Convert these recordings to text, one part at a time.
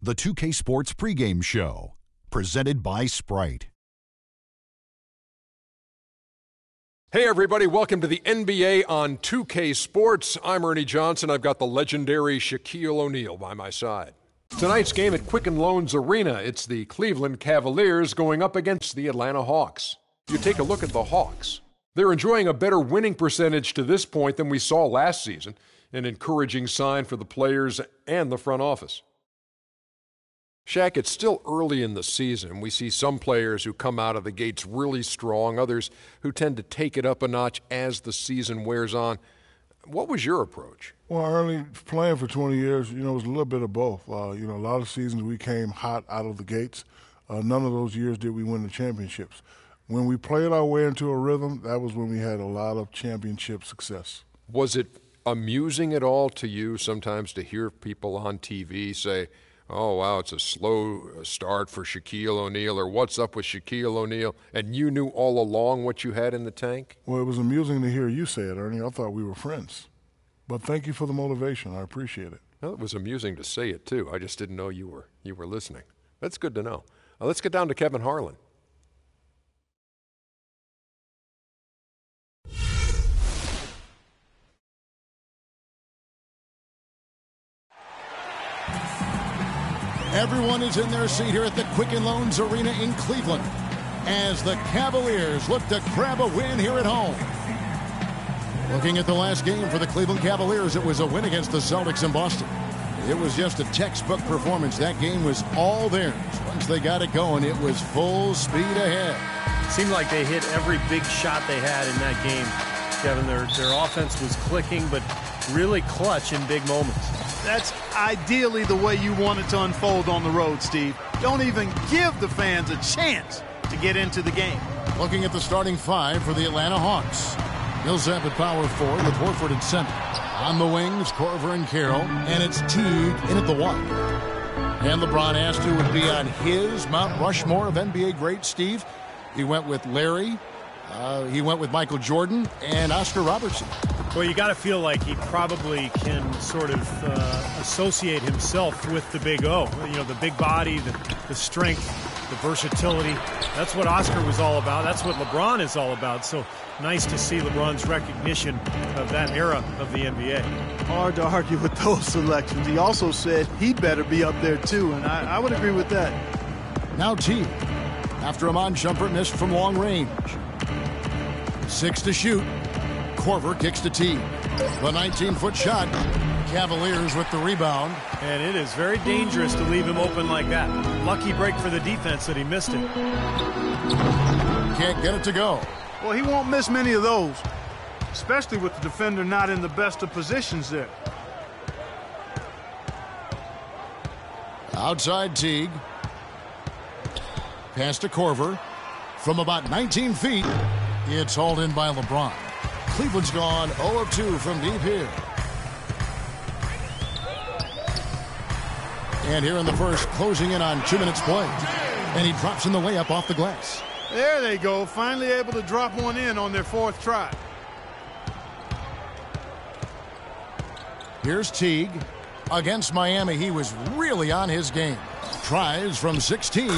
The 2K Sports pregame show, presented by Sprite. Hey everybody, welcome to the NBA on 2K Sports. I'm Ernie Johnson. I've got the legendary Shaquille O'Neal by my side. Tonight's game at Quicken Loans Arena, it's the Cleveland Cavaliers going up against the Atlanta Hawks. You take a look at the Hawks. They're enjoying a better winning percentage to this point than we saw last season, an encouraging sign for the players and the front office. Shaq, it's still early in the season. We see some players who come out of the gates really strong, others who tend to take it up a notch as the season wears on. What was your approach? Well, early playing for 20 years, it was a little bit of both. A lot of seasons we came hot out of the gates. None of those years did we win the championships. When we played our way into a rhythm, that was when we had a lot of championship success. Was it amusing at all to you sometimes to hear people on TV say, oh, wow, it's a slow start for Shaquille O'Neal, or what's up with Shaquille O'Neal, and you knew all along what you had in the tank? Well, it was amusing to hear you say it, Ernie. I thought we were friends. But thank you for the motivation. I appreciate it. Well, it was amusing to say it, too. I just didn't know you were listening. That's good to know. Let's get down to Kevin Harlan. Everyone is in their seat here at the Quicken Loans Arena in Cleveland as the Cavaliers look to grab a win here at home. Looking at the last game for the Cleveland Cavaliers, it was a win against the Celtics in Boston. It was just a textbook performance. That game was all theirs. Once they got it going, it was full speed ahead. Seemed like they hit every big shot they had in that game, Kevin. Their offense was clicking, but really clutch in big moments. That's ideally the way you want it to unfold on the road, Steve. Don't even give the fans a chance to get into the game. Looking at the starting five for the Atlanta Hawks. Millsap at power forward with Horford at center. On the wings, Korver and Carroll, and it's Teague in at the one. And LeBron asked who would be on his Mount Rushmore of NBA greats, Steve. He went with Larry, he went with Michael Jordan, and Oscar Robertson. Well, you got to feel like he probably can sort of associate himself with the Big O. The big body, the strength, the versatility. That's what Oscar was all about. That's what LeBron is all about. So nice to see LeBron's recognition of that era of the NBA. Hard to argue with those selections. He also said he better be up there too, and I would agree with that. Now Teague, after Amon Shumpert missed from long range. 6 to shoot. Korver kicks to Teague. The 19-foot shot. Cavaliers with the rebound. And it is very dangerous to leave him open like that. Lucky break for the defense that he missed it. Can't get it to go. Well, he won't miss many of those, especially with the defender not in the best of positions there. Outside Teague. Pass to Korver. From about 19 feet, it's hauled in by LeBron. Cleveland's gone 0 of 2 from deep here. And here in the first, closing in on 2 minutes play. And he drops in the layup off the glass. There they go, finally able to drop one in on their 4th try. Here's Teague. Against Miami, he was really on his game. Tries from 16.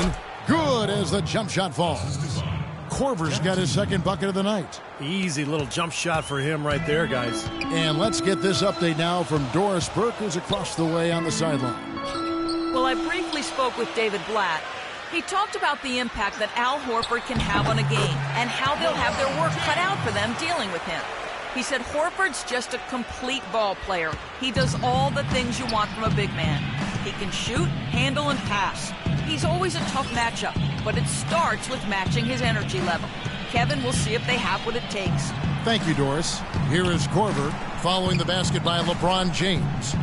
Good as the jump shot falls. Korver's got his second bucket of the night. Easy little jump shot for him right there, guys. And let's get this update now from Doris Burke, who's across the way on the sideline. Well, I briefly spoke with David Blatt. He talked about the impact that Al Horford can have on a game and how they'll have their work cut out for them dealing with him. He said Horford's just a complete ball player. He does all the things you want from a big man. He can shoot, handle, and pass. He's always a tough matchup, but it starts with matching his energy level. Kevin, we'll see if they have what it takes. Thank you, Doris. Here is Korver following the basket by LeBron James.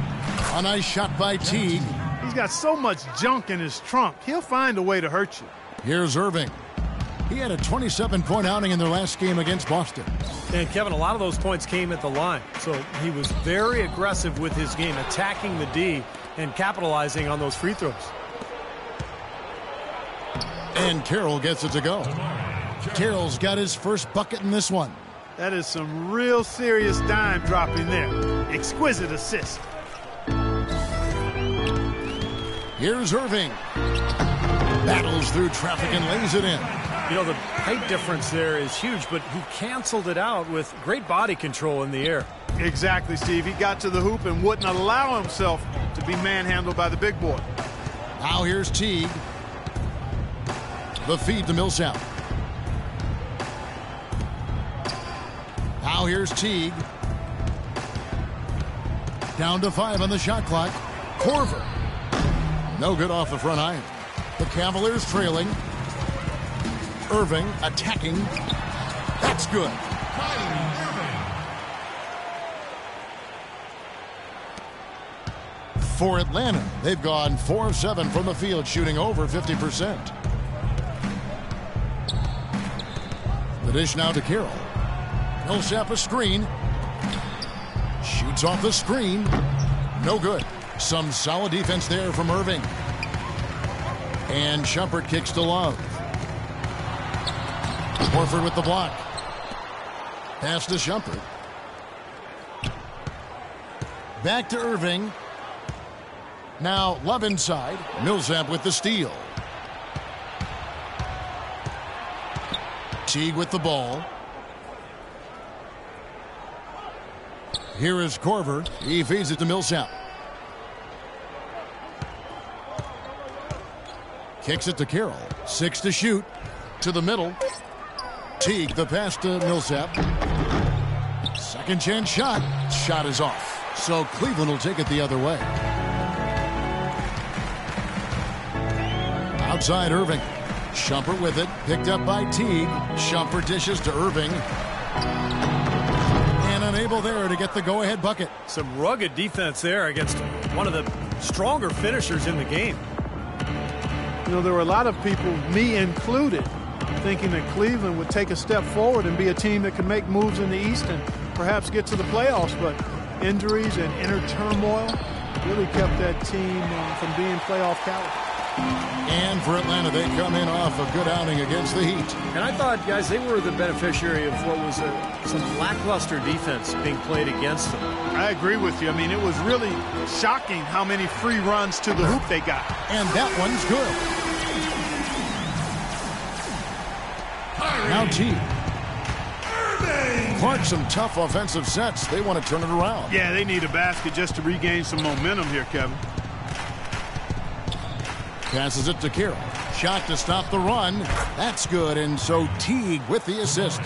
A nice shot by Teague. He's got so much junk in his trunk, he'll find a way to hurt you. Here's Irving. He had a 27-point outing in their last game against Boston. And, Kevin, a lot of those points came at the line. So he was very aggressive with his game, attacking the D and capitalizing on those free throws. And Carroll gets it to go. Carroll's got his first bucket in this one. That is some real serious dime dropping there. Exquisite assist. Here's Irving. Battles through traffic and lays it in. You know, the height difference there is huge, but he canceled it out with great body control in the air. Exactly, Steve. He got to the hoop and wouldn't allow himself to be manhandled by the big boy. Now here's Teague. The feed to Millsap. Now here's Teague. Down to 5 on the shot clock. Korver. No good off the front iron. The Cavaliers trailing. Irving attacking. That's good. For Atlanta, they've gone 4 of 7 from the field, shooting over 50%. The dish now to Carroll. Millsap a screen. Shoots off the screen. No good. Some solid defense there from Irving. And Shumpert kicks to Love. Horford with the block. Pass to Shumpert. Back to Irving. Now Love inside. Millsap with the steal. Teague with the ball. Here is Korver. He feeds it to Millsap. Kicks it to Carroll. 6 to shoot. To the middle. Teague, the pass to Millsap. Second chance shot. Shot is off. So Cleveland will take it the other way. Outside Irving. Shumpert with it. Picked up by Teague. Shumpert dishes to Irving. And unable there to get the go-ahead bucket. Some rugged defense there against one of the stronger finishers in the game. You know, there were a lot of people, me included, thinking that Cleveland would take a step forward and be a team that could make moves in the East and perhaps get to the playoffs. But injuries and inner turmoil really kept that team from being playoff caliber. And for Atlanta, they come in off a good outing against the Heat. And I thought, guys, they were the beneficiary of what was some lackluster defense being played against them. I agree with you. I mean, it was really shocking how many free runs to the hoop they got. And that one's good. Now Teague. Clark, some tough offensive sets. They want to turn it around. Yeah, they need a basket just to regain some momentum here, Kevin. Passes it to Carroll. Shot to stop the run. That's good. And so Teague with the assist.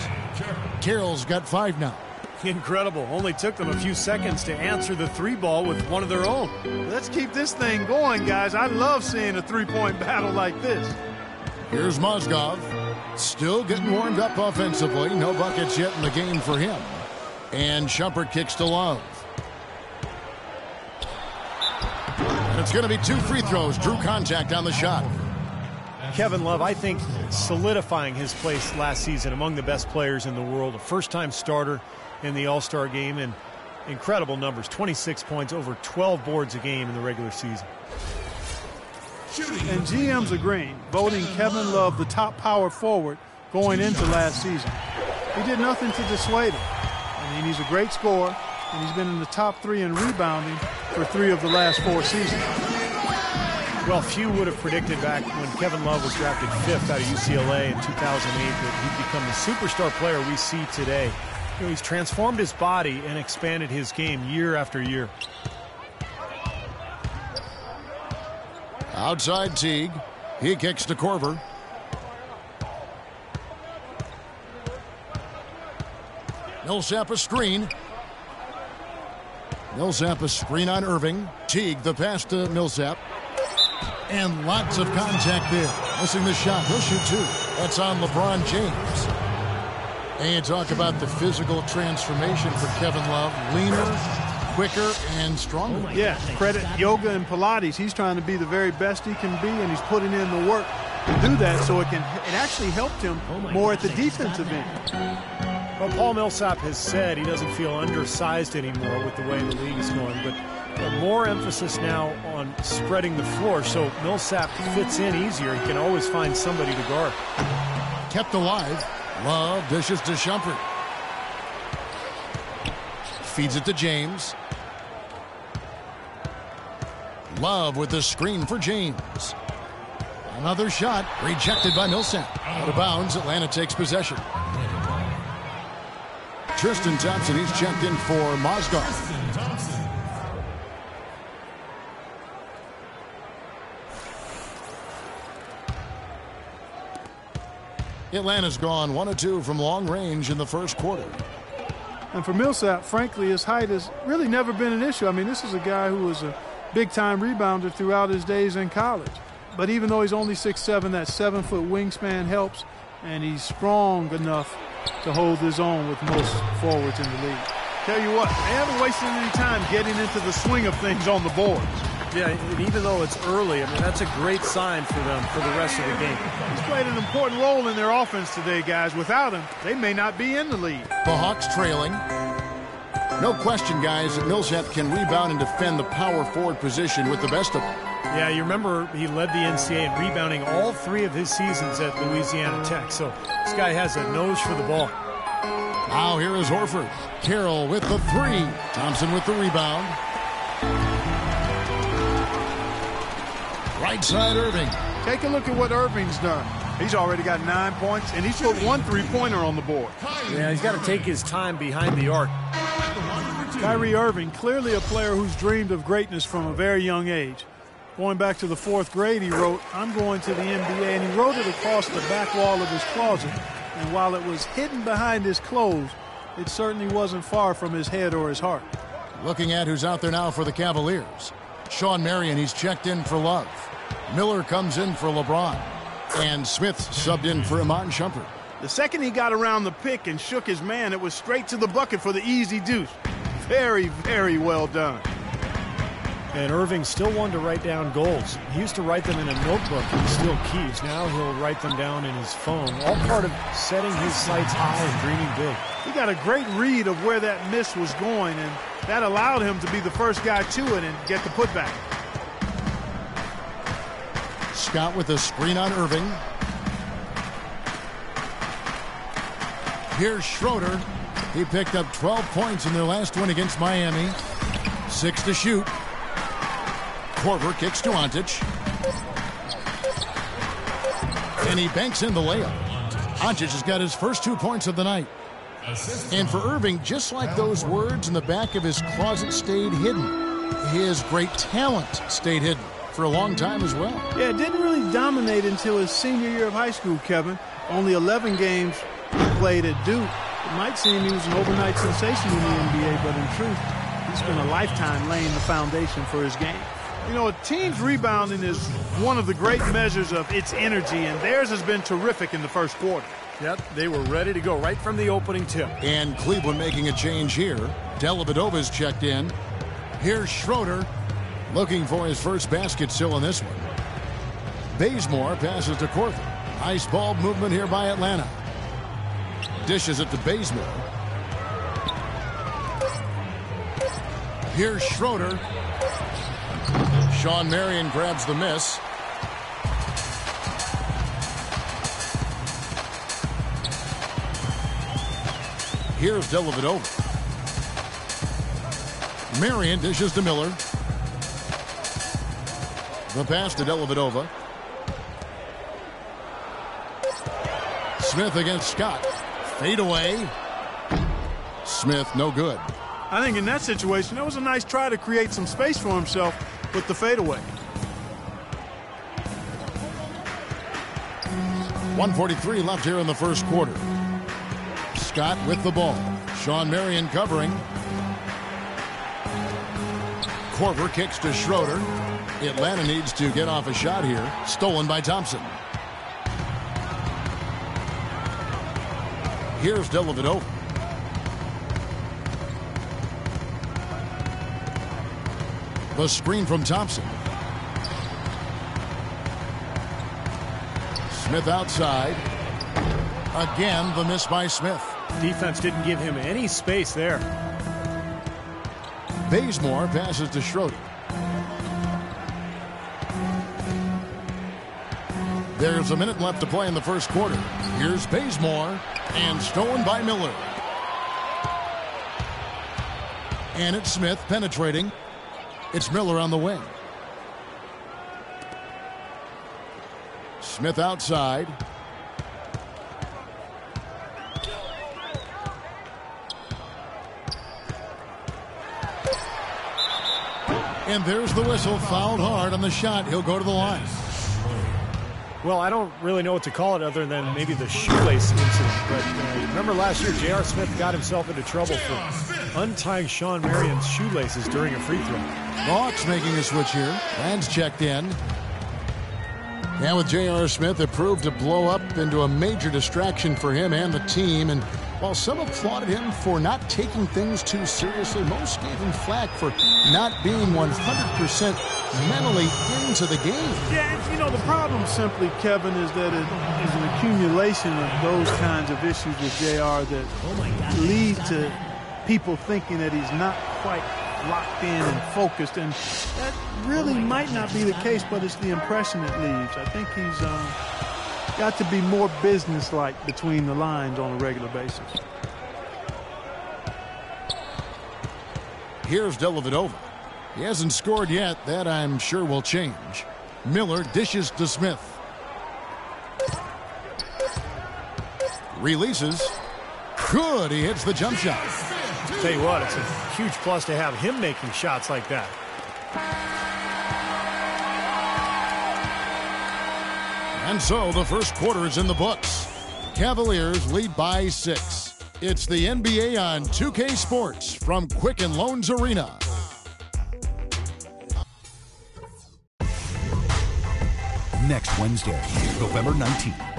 Carroll's got 5 now. Incredible. Only took them a few seconds to answer the 3 ball with one of their own. Let's keep this thing going, guys. I love seeing a three-point battle like this. Here's Mozgov. Still getting warmed up offensively. No buckets yet in the game for him. And Shumpert kicks to Love. And it's going to be 2 free throws. Drew contact on the shot. Kevin Love, I think, solidifying his place last season among the best players in the world. A first-time starter in the All-Star game, and incredible numbers. 26 points, over 12 boards a game in the regular season. And GM's agreeing, voting Kevin Love the top power forward going into last season. He did nothing to dissuade him. I mean, he's a great scorer, and he's been in the top 3 in rebounding for 3 of the last 4 seasons. Well, few would have predicted back when Kevin Love was drafted 5th out of UCLA in 2008 that he'd become the superstar player we see today. You know, he's transformed his body and expanded his game year after year. Outside Teague. He kicks to Korver. Millsap a screen. Millsap a screen on Irving. Teague the pass to Millsap. And lots of contact there. Missing the shot. He'll shoot 2. That's on LeBron James. And you talk about the physical transformation for Kevin Love. Leaner, quicker, and stronger. Yeah, credit yoga and Pilates. He's trying to be the very best he can be, and he's putting in the work to do that, so it actually helped him more at the defensive end. Well, Paul Millsap has said he doesn't feel undersized anymore with the way the league is going, but more emphasis now on spreading the floor, so Millsap fits in easier. He can always find somebody to guard. Kept alive. Love dishes to Shumpert. Feeds it to James. Love with the screen for James. Another shot rejected by Millsap. Out of bounds, Atlanta takes possession. Tristan Thompson, he's checked in for Mozgov. Atlanta's gone 1 of 2 from long range in the first quarter. And for Millsap, frankly, his height has really never been an issue. I mean, this is a guy who was a big-time rebounder throughout his days in college. But even though he's only 6'7", that 7-foot wingspan helps, and he's strong enough to hold his own with most forwards in the league. Tell you what, they haven't wasted any time getting into the swing of things on the boards. Yeah, and even though it's early, I mean, that's a great sign for them for the rest of the game. He's played an important role in their offense today, guys. Without him, they may not be in the lead. The Hawks trailing. No question, guys, that Millsap can rebound and defend the power forward position with the best of them. Yeah, you remember he led the NCAA in rebounding all 3 of his seasons at Louisiana Tech. So this guy has a nose for the ball. Now here is Horford. Carroll with the 3. Thompson with the rebound. Right side, Irving. Take a look at what Irving's done. He's already got 9 points, and he's put 1 3-pointer on the board. Yeah, he's got to take his time behind the arc. Kyrie Irving, clearly a player who's dreamed of greatness from a very young age. Going back to the 4th grade, he wrote, "I'm going to the NBA," and he wrote it across the back wall of his closet. And while it was hidden behind his clothes, it certainly wasn't far from his head or his heart. Looking at who's out there now for the Cavaliers. Sean Marion, he's checked in for Love. Miller comes in for LeBron. And Smith subbed in for Iman Shumpert. The second he got around the pick and shook his man, it was straight to the bucket for the easy deuce. Very, very well done. And Irving still wanted to write down goals. He used to write them in a notebook and steal keys. Now he'll write them down in his phone. All part of setting his sights high and dreaming big. He got a great read of where that miss was going, and that allowed him to be the first guy to it and get the putback. Scott with a screen on Irving. Here's Schroeder. He picked up 12 points in their last win against Miami. 6 to shoot. Korver kicks to Ontic. And he banks in the layup. Ontic has got his first 2 points of the night. And for Irving, just like those words in the back of his closet stayed hidden, his great talent stayed hidden for a long time as well. Yeah, it didn't really dominate until his senior year of high school, Kevin. Only 11 games he played at Duke. It might seem he was an overnight sensation in the NBA, but in truth, he spent a lifetime laying the foundation for his game. You know, a team's rebounding is one of the great measures of its energy, and theirs has been terrific in the first quarter. Yep, they were ready to go right from the opening tip. And Cleveland making a change here. Dellavedova's checked in. Here's Schroeder looking for his first basket still in this one. Bazemore passes to Korver. Nice ball movement here by Atlanta. Dishes it to Bazemore. Here's Schroeder. Sean Marion grabs the miss. Here's Dellavedova. Marion dishes to Miller. The pass to Dellavedova. Smith against Scott. Fade away. Smith, no good. I think in that situation, that was a nice try to create some space for himself with the fadeaway. 1:43 left here in the first quarter. Scott with the ball. Sean Marion covering. Korver kicks to Schroeder. Atlanta needs to get off a shot here. Stolen by Thompson. Here's Dellavedova. The screen from Thompson. Smith outside. Again, the miss by Smith. Defense didn't give him any space there. Bazemore passes to Schroeder. There's a minute left to play in the first quarter. Here's Bazemore, and stolen by Miller. And it's Smith penetrating. It's Miller on the wing. Smith outside. And there's the whistle. Fouled hard on the shot. He'll go to the line. Well, I don't really know what to call it other than maybe the shoelace incident. But remember last year, J.R. Smith got himself into trouble for untying Sean Marion's shoelaces during a free throw. The Hawks making a switch here. Land's checked in. And with J.R. Smith, it proved to blow up into a major distraction for him and the team. And while some applauded him for not taking things too seriously, most gave him flack for not being 100% mentally into the game. Yeah, you know, the problem simply, Kevin, is that it is an accumulation of those kinds of issues with JR that lead to people thinking that he's not quite locked in and focused, and that really might not be the case, but it's the impression it leaves. I think he's got to be more businesslike between the lines on a regular basis. Here's Dellavedova. He hasn't scored yet. That, I'm sure, will change. Miller dishes to Smith. Releases. Good. He hits the jump shot. Tell you what, it's a huge plus to have him making shots like that. And so the first quarter is in the books. Cavaliers lead by 6. It's the NBA on 2K Sports from Quicken Loans Arena. Next Wednesday, November 19th.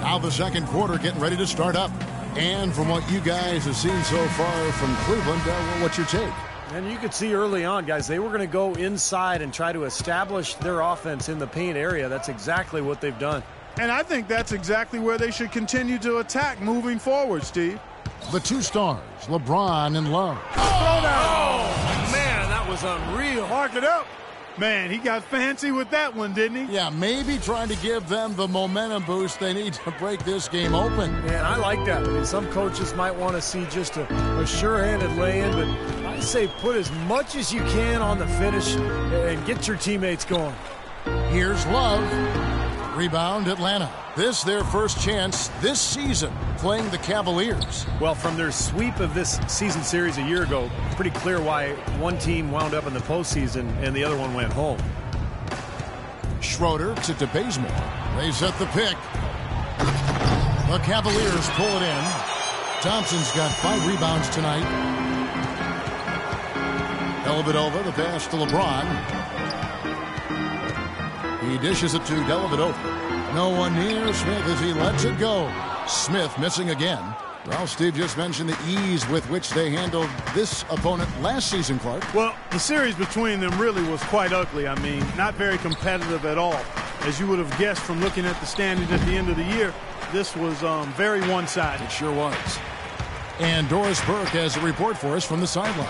Now the second quarter getting ready to start up. And from what you guys have seen so far from Cleveland, what's your take? And you could see early on, guys, they were going to go inside and try to establish their offense in the paint area. That's exactly what they've done. And I think that's exactly where they should continue to attack moving forward, Steve. The two stars, LeBron and Love. Oh, man, that was unreal. Mark it up. Man, he got fancy with that one, didn't he? Yeah, maybe trying to give them the momentum boost they need to break this game open. Man, I like that. I mean, some coaches might want to see just a sure-handed lay-in, but I say put as much as you can on the finish and get your teammates going. Here's Love. Rebound, Atlanta. This their first chance this season playing the Cavaliers. Well, from their sweep of this season series a year ago, pretty clear why one team wound up in the postseason and the other one went home. Schroeder to Bazemore. They set the pick. The Cavaliers pull it in. Thompson's got 5 rebounds tonight. Dellavedova, the pass to LeBron. He dishes it to Dellavedova. No one near Smith as he lets it go. Smith missing again. Well, Steve just mentioned the ease with which they handled this opponent last season, Clark. Well, the series between them really was quite ugly. I mean, not very competitive at all. As you would have guessed from looking at the standings at the end of the year, this was very one-sided. It sure was. And Doris Burke has a report for us from the sideline.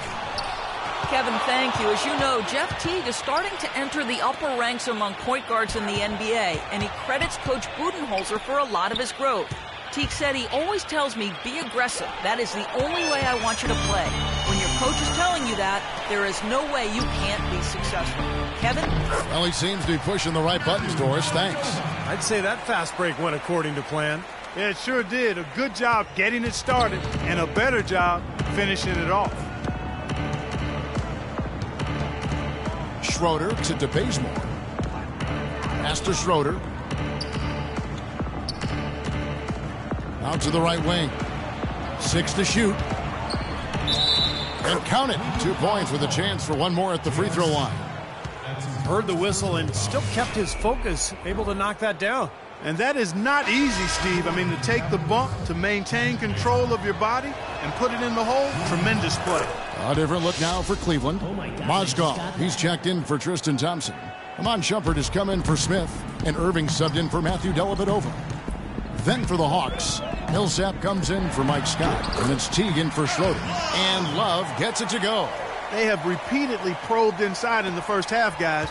Kevin, thank you. As you know, Jeff Teague is starting to enter the upper ranks among point guards in the NBA, and he credits Coach Budenholzer for a lot of his growth. Teague said he always tells me, be aggressive. That is the only way I want you to play. When your coach is telling you that, there is no way you can't be successful. Kevin? Well, he seems to be pushing the right buttons, Doris. Thanks. I'd say that fast break went according to plan. Yeah, it sure did. A good job getting it started, and a better job finishing it off. Schroeder to Bazemore. Pass to Schroeder. Out to the right wing. 6 to shoot. And count it. 2 points with a chance for one more at the free throw line. Heard the whistle and still kept his focus, able to knock that down. And that is not easy, Steve. I mean, to take the bump, to maintain control of your body, and put it in the hole, tremendous play. A different look now for Cleveland. Mozgov, he's checked in for Tristan Thompson. Amon Shumpert has come in for Smith, and Irving subbed in for Matthew Dellavedova. Then for the Hawks, Millsap comes in for Mike Scott, and it's Teague in for Schroeder. And Love gets it to go. They have repeatedly probed inside in the first half, guys,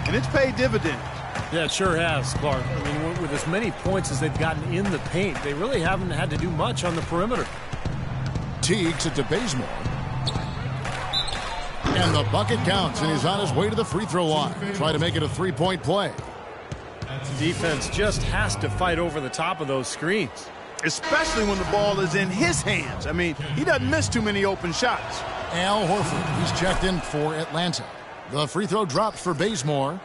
and it's paid dividends. Yeah, it sure has, Clark. I mean, with as many points as they've gotten in the paint, they really haven't had to do much on the perimeter. Teague to Bazemore. And the bucket counts, and he's on his way to the free throw line. Try to make it a three-point play. Defense just has to fight over the top of those screens. Especially when the ball is in his hands. I mean, he doesn't miss too many open shots. Al Horford, he's checked in for Atlanta. The free throw drops for Bazemore.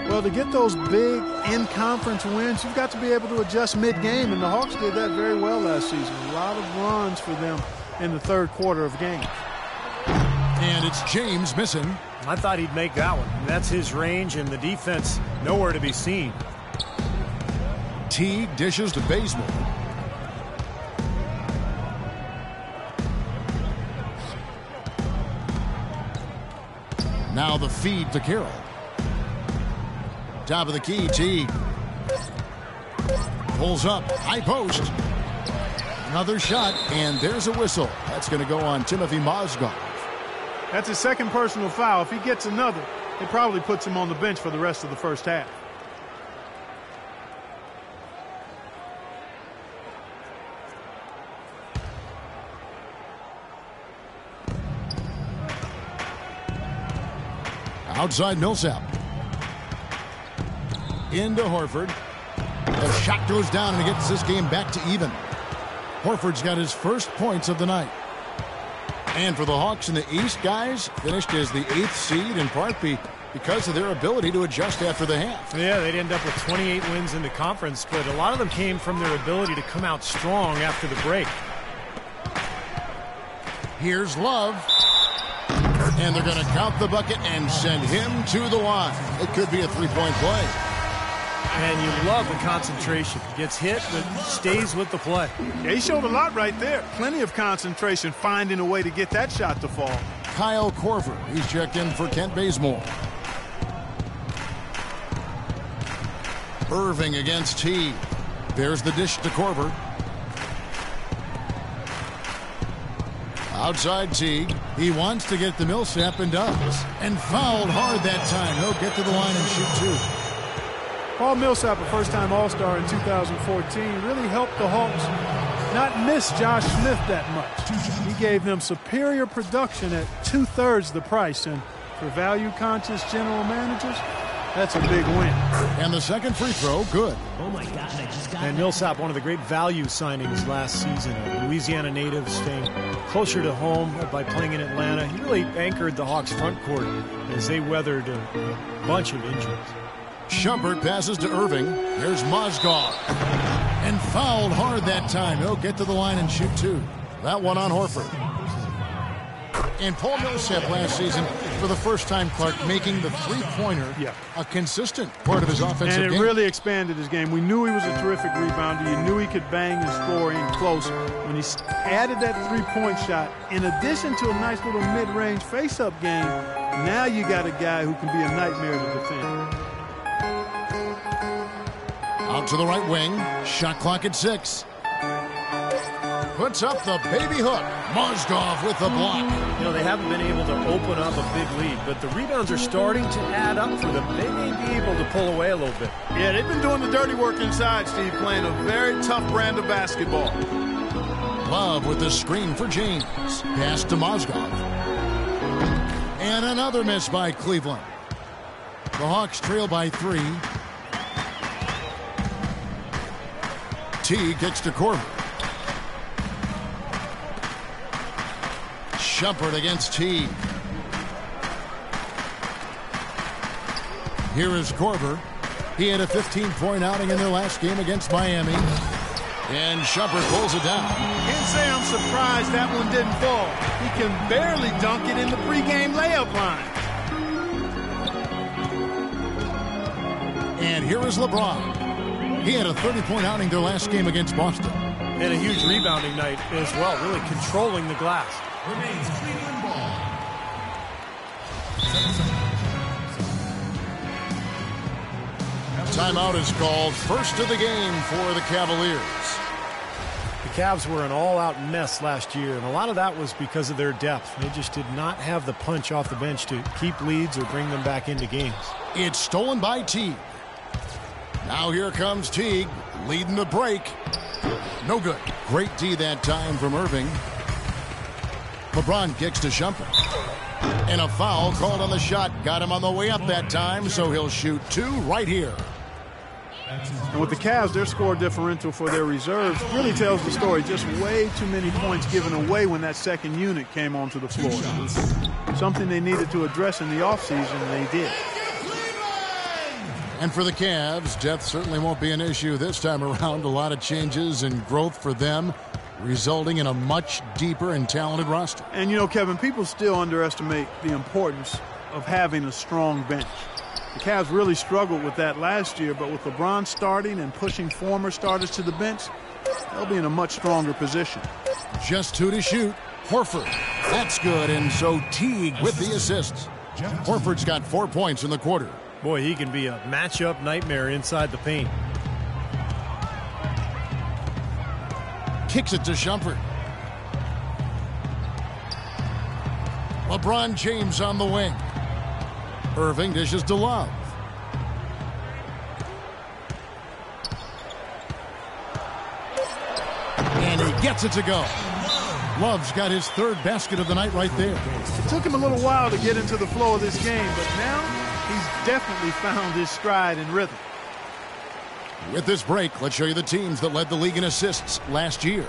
Well, to get those big in-conference wins, you've got to be able to adjust mid-game, and the Hawks did that very well last season. A lot of runs for them in the third quarter of games. And it's James missing. I thought he'd make that one. That's his range, and the defense nowhere to be seen. Teague dishes to Bazemore. Now the feed to Carroll. Top of the key, Teague. Pulls up, high post. Another shot, and there's a whistle. That's going to go on Timothy Mozgov. That's his second personal foul. If he gets another, it probably puts him on the bench for the rest of the first half. Outside Millsap. Into Horford. The shot goes down and he gets this game back to even. Horford's got his first points of the night. And for the Hawks in the East, guys, finished as the 8th seed in part because of their ability to adjust after the half. Yeah, they'd end up with 28 wins in the conference, but a lot of them came from their ability to come out strong after the break. Here's Love. And they're going to count the bucket and send him to the line. It could be a three-point play. And you love the concentration. Gets hit, but stays with the play. Yeah, he showed a lot right there. Plenty of concentration, finding a way to get that shot to fall. Kyle Korver, he's checked in for Kent Bazemore. Irving against Teague. There's the dish to Korver. Outside Teague. He wants to get the Millsap and does. And fouled hard that time. He'll get to the line and shoot two. Paul Millsap, a first-time All-Star in 2014, really helped the Hawks not miss Josh Smith that much. He gave them superior production at 2/3 the price. And for value-conscious general managers, that's a big win. And the second free throw, good. Oh, my God, I just got And Millsap, one of the great value signings last season. A Louisiana native staying closer to home by playing in Atlanta. He really anchored the Hawks' front court as they weathered a bunch of injuries. Shumpert passes to Irving. There's Mozgov. And fouled hard that time. He'll get to the line and shoot two. That one on Horford. And Paul Millsap last season, for the first time, Clark, making the three-pointer a consistent part of his offensive game. And it really expanded his game. We knew he was a terrific rebounder. You knew he could bang and score in close. When he added that three-point shot, in addition to a nice little mid-range face-up game, now you got a guy who can be a nightmare to defend. Out to the right wing. Shot clock at 6. Puts up the baby hook. Mozgov with the block. You know, they haven't been able to open up a big lead, but the rebounds are starting to add up for them. They may be able to pull away a little bit. Yeah, they've been doing the dirty work inside, Steve, playing a very tough brand of basketball. Love with the screen for James. Pass to Mozgov. And another miss by Cleveland. The Hawks trail by 3. Teague kicks to Korver. Shumpert against Teague. Here is Korver. He had a 15-point outing in their last game against Miami. And Shumpert pulls it down. Can't say I'm surprised that one didn't fall. He can barely dunk it in the pregame layup line. And here is LeBron. He had a 30-point outing their last game against Boston. And a huge rebounding night as well, really controlling the glass. Remains Cleveland ball. Timeout is called. First of the game for the Cavaliers. The Cavs were an all-out mess last year, and a lot of that was because of their depth. They just did not have the punch off the bench to keep leads or bring them back into games. It's stolen by Teague. Now here comes Teague, leading the break. No good. Great D that time from Irving. LeBron kicks to Shumpert. And a foul called on the shot. Got him on the way up that time, so he'll shoot 2 right here. And with the Cavs, their score differential for their reserves really tells the story. Just way too many points given away when that second unit came onto the floor. Something they needed to address in the offseason, they did. And for the Cavs, depth certainly won't be an issue this time around. A lot of changes and growth for them, resulting in a much deeper and talented roster. And, you know, Kevin, people still underestimate the importance of having a strong bench. The Cavs really struggled with that last year, but with LeBron starting and pushing former starters to the bench, they'll be in a much stronger position. Just 2 to shoot. Horford. That's good, and so Teague with the assists. Horford's got 4 points in the quarter. Boy, he can be a matchup nightmare inside the paint. Kicks it to Shumpert. LeBron James on the wing. Irving dishes to Love. And he gets it to go. Love's got his 3rd basket of the night right there. It took him a little while to get into the flow of this game, but now he's definitely found his stride and rhythm. With this break, let's show you the teams that led the league in assists last year.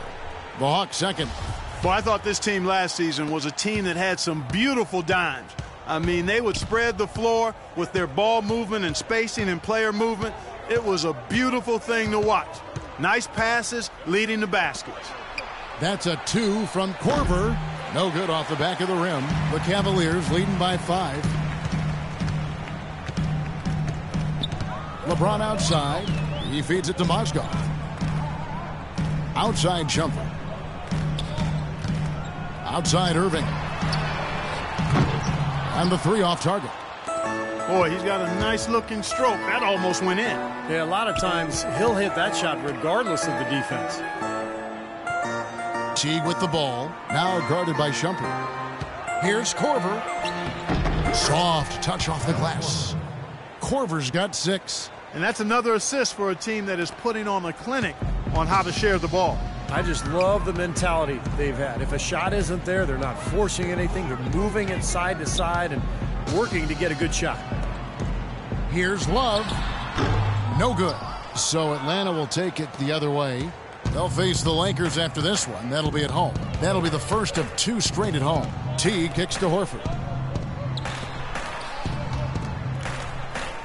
The Hawks second. Well, I thought this team last season was a team that had some beautiful dimes. I mean, they would spread the floor with their ball movement and spacing and player movement. It was a beautiful thing to watch. Nice passes leading to baskets. That's a 2 from Korver. No good off the back of the rim. The Cavaliers leading by 5. LeBron outside. He feeds it to Mozgov. Outside Shumpert. Outside Irving. And the 3 off target. Boy, he's got a nice-looking stroke. That almost went in. Yeah, a lot of times he'll hit that shot regardless of the defense. Teague with the ball. Now guarded by Shumpert. Here's Korver. Soft touch off the glass. Korver's got 6. And that's another assist for a team that is putting on a clinic on how to share the ball. I just love the mentality they've had. If a shot isn't there, they're not forcing anything. They're moving it side to side and working to get a good shot. Here's Love. No good. So Atlanta will take it the other way. They'll face the Lakers after this one. That'll be at home. That'll be the first of 2 straight at home. Teague kicks to Horford.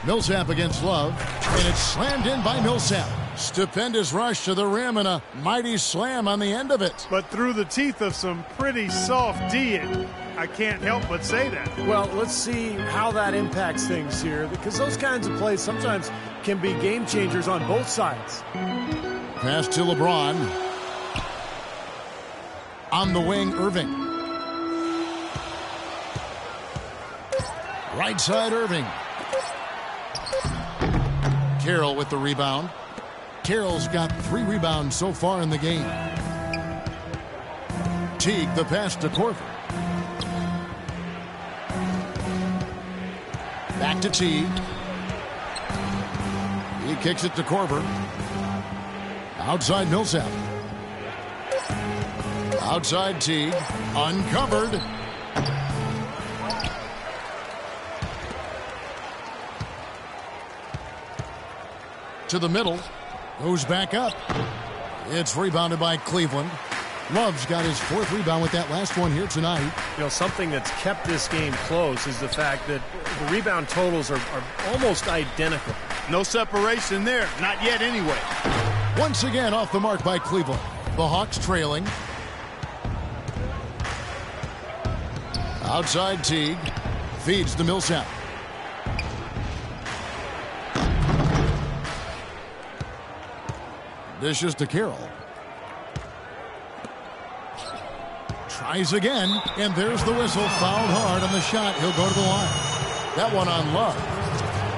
Millsap against Love. And it's slammed in by Millsap. Stupendous rush to the rim and a mighty slam on the end of it. But through the teeth of some pretty soft D-ing. I can't help but say that. Well, let's see how that impacts things here, because those kinds of plays sometimes can be game changers on both sides. Pass to LeBron. On the wing, Irving. Right side, Irving. Carroll with the rebound. Carroll's got 3 rebounds so far in the game. Teague the pass to Korver. Back to Teague. He kicks it to Korver. Outside Millsap. Outside Teague. Uncovered. To the middle. Goes back up. It's rebounded by Cleveland. Love's got his 4th rebound with that last one here tonight. You know, something that's kept this game close is the fact that the rebound totals are almost identical. No separation there. Not yet anyway. Once again off the mark by Cleveland. The Hawks trailing. Outside Teague. Feeds to Millsap. Dishes to Carroll. Tries again, and there's the whistle. Fouled hard on the shot. He'll go to the line. That one on Love.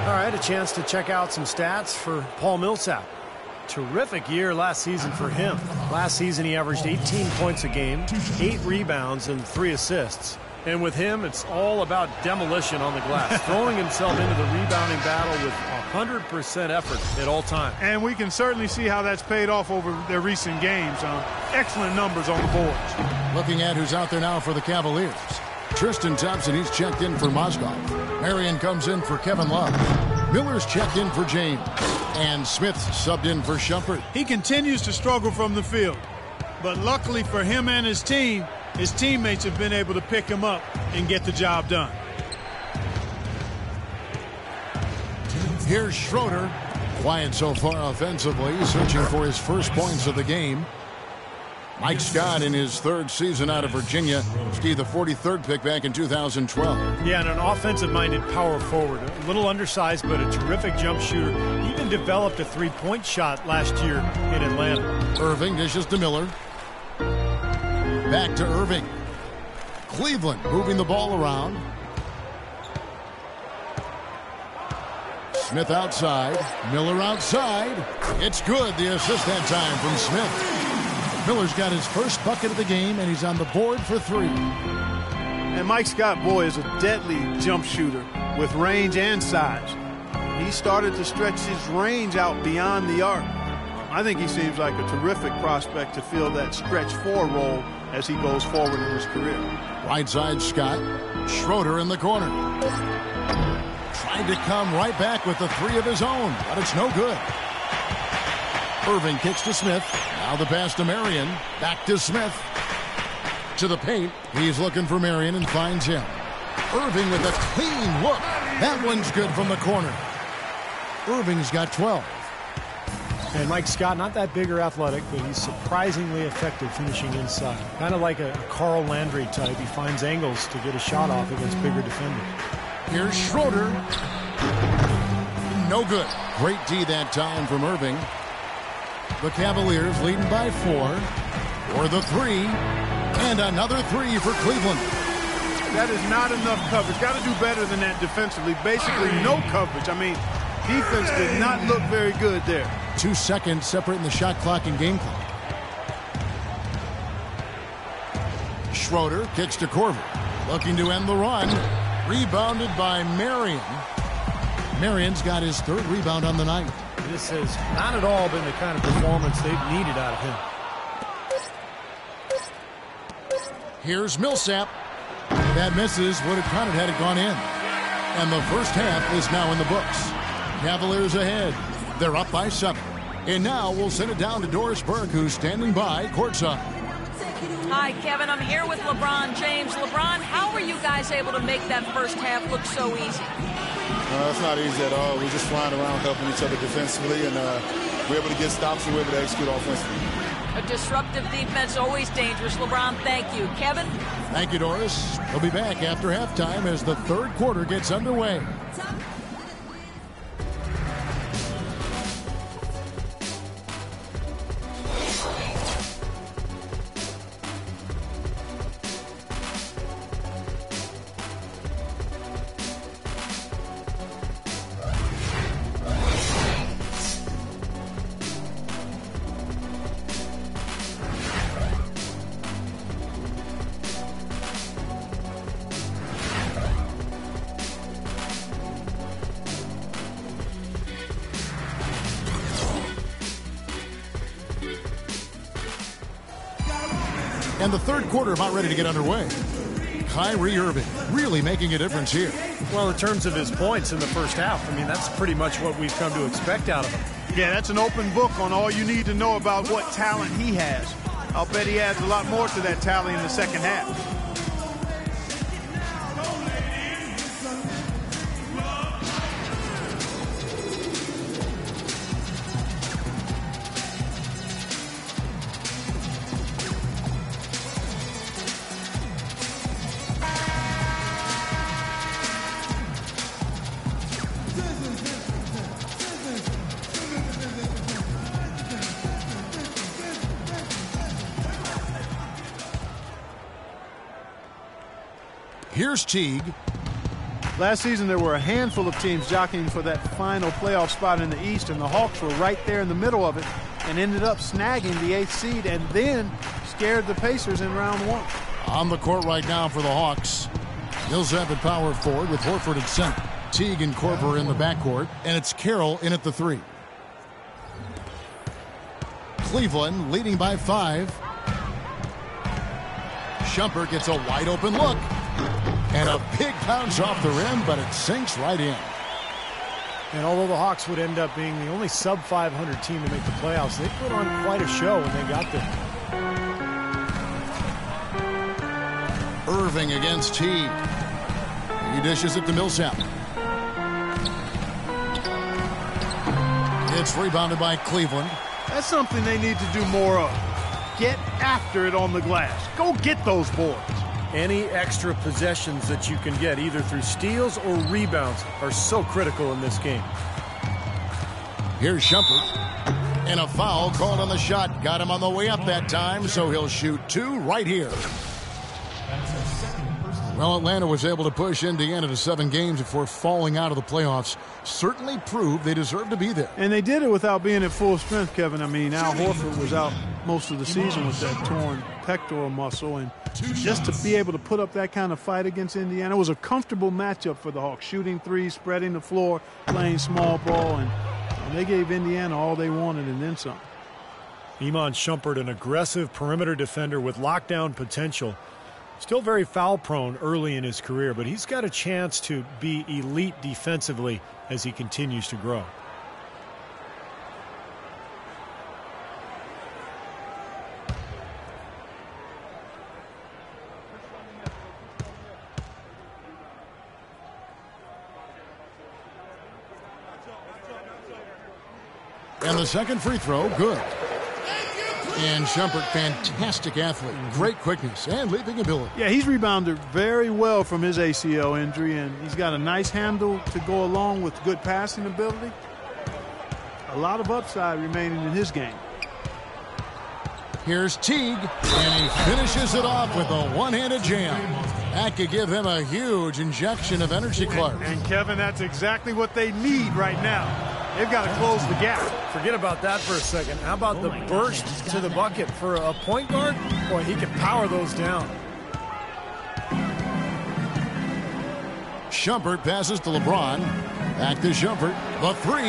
All right, a chance to check out some stats for Paul Millsap. Terrific year last season for him. Last season he averaged 18 points a game, 8 rebounds, and 3 assists. And with him, it's all about demolition on the glass, throwing himself into the rebounding battle with 100% effort at all times. And we can certainly see how that's paid off over their recent games. Excellent numbers on the boards. Looking at who's out there now for the Cavaliers. Tristan Thompson, he's checked in for Mozgov. Marion comes in for Kevin Love. Miller's checked in for James. And Smith subbed in for Shumpert. He continues to struggle from the field. But luckily for him and his team, his teammates have been able to pick him up and get the job done. Here's Schroeder. Quiet so far offensively, searching for his first points of the game. Mike Scott in his third season out of Virginia. Steve, the 43rd pick back in 2012. Yeah, and an offensive-minded power forward. A little undersized, but a terrific jump shooter. He even developed a three-point shot last year in Atlanta. Irving dishes to Miller. Back to Irving. Cleveland moving the ball around. Smith outside. Miller outside. It's good. The assist that time from Smith. Miller's got his first bucket of the game, and he's on the board for 3. And Mike Scott, boy, is a deadly jump shooter with range and size. He started to stretch his range out beyond the arc. I think he seems like a terrific prospect to fill that stretch 4 role as he goes forward in his career. Right side Scott. Schroeder in the corner. Tried to come right back with the 3 of his own, but it's no good. Irving kicks to Smith. Now the pass to Marion. Back to Smith. To the paint. He's looking for Marion and finds him. Irving with a clean look. That one's good from the corner. Irving's got 12. And Mike Scott, not that big or athletic, but he's surprisingly effective finishing inside. Kind of like a Carl Landry type. He finds angles to get a shot off against bigger defenders. Here's Schroeder. No good. Great D that time from Irving. The Cavaliers leading by 4. For the 3. And another 3 for Cleveland. That is not enough coverage. Got to do better than that defensively. Basically no coverage. I mean, defense did not look very good there. 2 seconds separating the shot clock and game clock. Schroeder kicks to Corver. Looking to end the run. Rebounded by Marion. Marion's got his 3rd rebound on the night. This has not at all been the kind of performance they've needed out of him. Here's Millsap. That misses. Would have counted had it gone in. And the first half is now in the books. Cavaliers ahead. They're up by 7. And now we'll send it down to Doris Burke, who's standing by courtside. Hi, Kevin. I'm here with LeBron James. LeBron, how were you guys able to make that first half look so easy? It's not easy at all. We're just flying around helping each other defensively, and we're able to get stops and we're able to execute offensively. A disruptive defense, always dangerous. LeBron, thank you. Kevin? Thank you, Doris. We'll be back after halftime as the 3rd quarter gets underway. And the 3rd quarter about ready to get underway. Kyrie Irving really making a difference here. Well, in terms of his points in the first half, I mean, that's pretty much what we've come to expect out of him. Yeah, that's an open book on all you need to know about what talent he has. I'll bet he adds a lot more to that tally in the second half. Here's Teague. Last season, there were a handful of teams jockeying for that final playoff spot in the East, and the Hawks were right there in the middle of it and ended up snagging the 8th seed and then scared the Pacers in round 1. On the court right now for the Hawks, Millsap at power forward with Horford at center. Teague and Korver in the backcourt, and it's Carroll in at the 3. Cleveland leading by 5. Shumpert gets a wide open look. And a big bounce off the rim, but it sinks right in. And although the Hawks would end up being the only sub-500 team to make the playoffs, they put on quite a show when they got there. Irving against Teague. He dishes it to Millsap. It's rebounded by Cleveland. That's something they need to do more of. Get after it on the glass. Go get those boards. Any extra possessions that you can get, either through steals or rebounds, are so critical in this game. Here's Shumpert. And a foul called on the shot. Got him on the way up that time, so he'll shoot 2 right here. Well, Atlanta was able to push Indiana to 7 games before falling out of the playoffs. Certainly proved they deserve to be there. And they did it without being at full strength, Kevin. I mean, Al Horford was out most of the season with that torn pectoral muscle. And just to be able to put up that kind of fight against Indiana, it was a comfortable matchup for the Hawks. Shooting threes, spreading the floor, playing small ball. And they gave Indiana all they wanted and then some. Iman Shumpert, an aggressive perimeter defender with lockdown potential. Still very foul prone early in his career, but he's got a chance to be elite defensively as he continues to grow. And the second free throw, good. And Shumpert, fantastic athlete. Great quickness and leaping ability. Yeah, he's rebounded very well from his ACL injury, and he's got a nice handle to go along with good passing ability. A lot of upside remaining in his game. Here's Teague, and he finishes it off with a one-handed jam. That could give them a huge injection of energy, Clark. And Kevin, that's exactly what they need right now. They've got to close the gap. Forget about that for a second. How about the burst to the bucket for a point guard? Boy, he can power those down. Shumpert passes to LeBron. Back to Shumpert. The 3.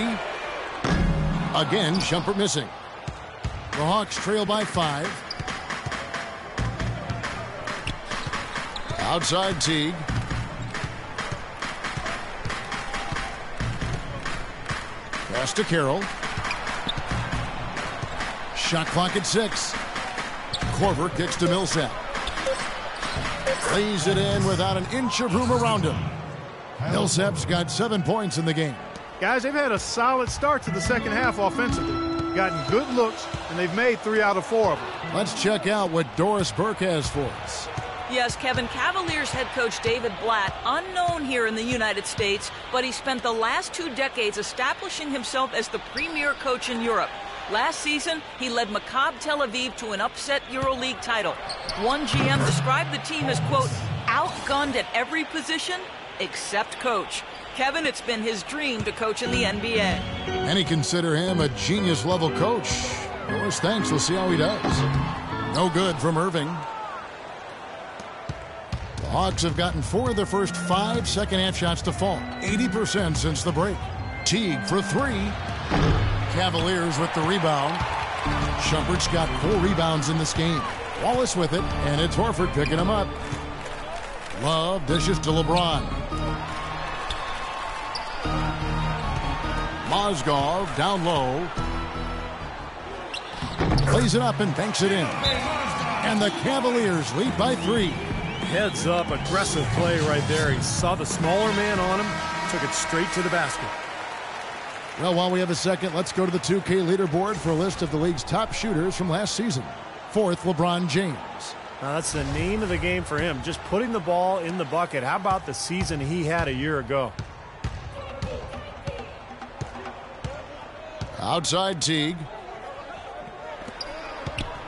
Again, Shumpert missing. The Hawks trail by 5. Outside Teague. Pass to Carroll. Shot clock at 6. Korver kicks to Millsap. Lays it in without an inch of room around him. Millsap's got 7 points in the game. Guys, they've had a solid start to the second half offensively. Gotten good looks, and they've made 3 out of 4 of them. Let's check out what Doris Burke has for us. Yes, Kevin, Cavaliers head coach David Blatt, unknown here in the United States, but he spent the last 2 decades establishing himself as the premier coach in Europe. Last season, he led Maccabi Tel Aviv to an upset EuroLeague title. One GM described the team as, quote, outgunned at every position except coach. Kevin, it's been his dream to coach in the NBA. Many consider him a genius-level coach. Doris thinks we'll see how he does. No good from Irving. The Hawks have gotten 4 of their first 5 second-half shots to fall. 80% since the break. Teague for 3. Cavaliers with the rebound. Shumpert's got 4 rebounds in this game. Wallace with it, and it's Horford picking him up. Love dishes to LeBron. Mozgov down low. Plays it up and banks it in. And the Cavaliers lead by 3. Heads up, aggressive play right there. He saw the smaller man on him, took it straight to the basket. Well, while we have a second, let's go to the 2K leaderboard for a list of the league's top shooters from last season. 4th, LeBron James. Now, that's the name of the game for him, just putting the ball in the bucket. How about the season he had a year ago? Outside Teague.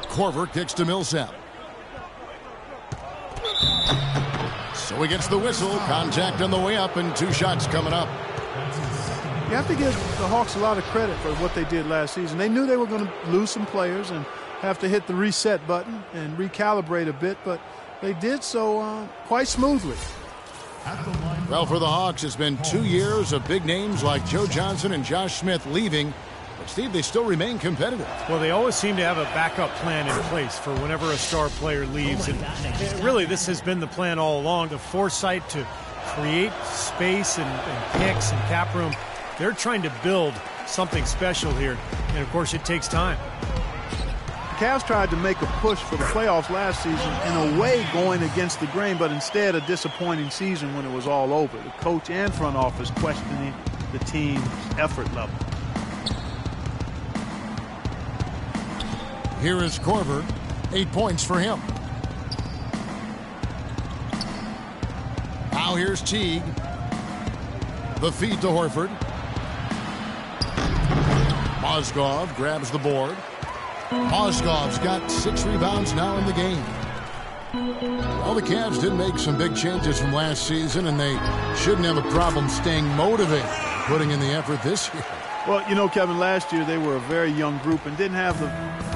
Korver kicks to Millsap. So he gets the whistle. Contact on the way up and 2 shots coming up. You have to give the Hawks a lot of credit for what they did last season. They knew they were going to lose some players and have to hit the reset button and recalibrate a bit, but they did so quite smoothly. Well, for the Hawks, it's been 2 years of big names like Joe Johnson and Josh Smith leaving. But, Steve, they still remain competitive. Well, they always seem to have a backup plan in place for whenever a star player leaves. And really, this has been the plan all along, the foresight to create space and picks and cap room. They're trying to build something special here. And, of course, it takes time. The Cavs tried to make a push for the playoffs last season, in a way going against the grain, but instead a disappointing season when it was all over. The coach and front office questioning the team's effort level. Here is Korver. 8 points for him. Now here's Teague. The feed to Horford. Mozgov grabs the board. Mozgov's got 6 rebounds now in the game. Well, the Cavs did make some big changes from last season, and they shouldn't have a problem staying motivated, putting in the effort this year. Well, you know, Kevin, last year they were a very young group and didn't have the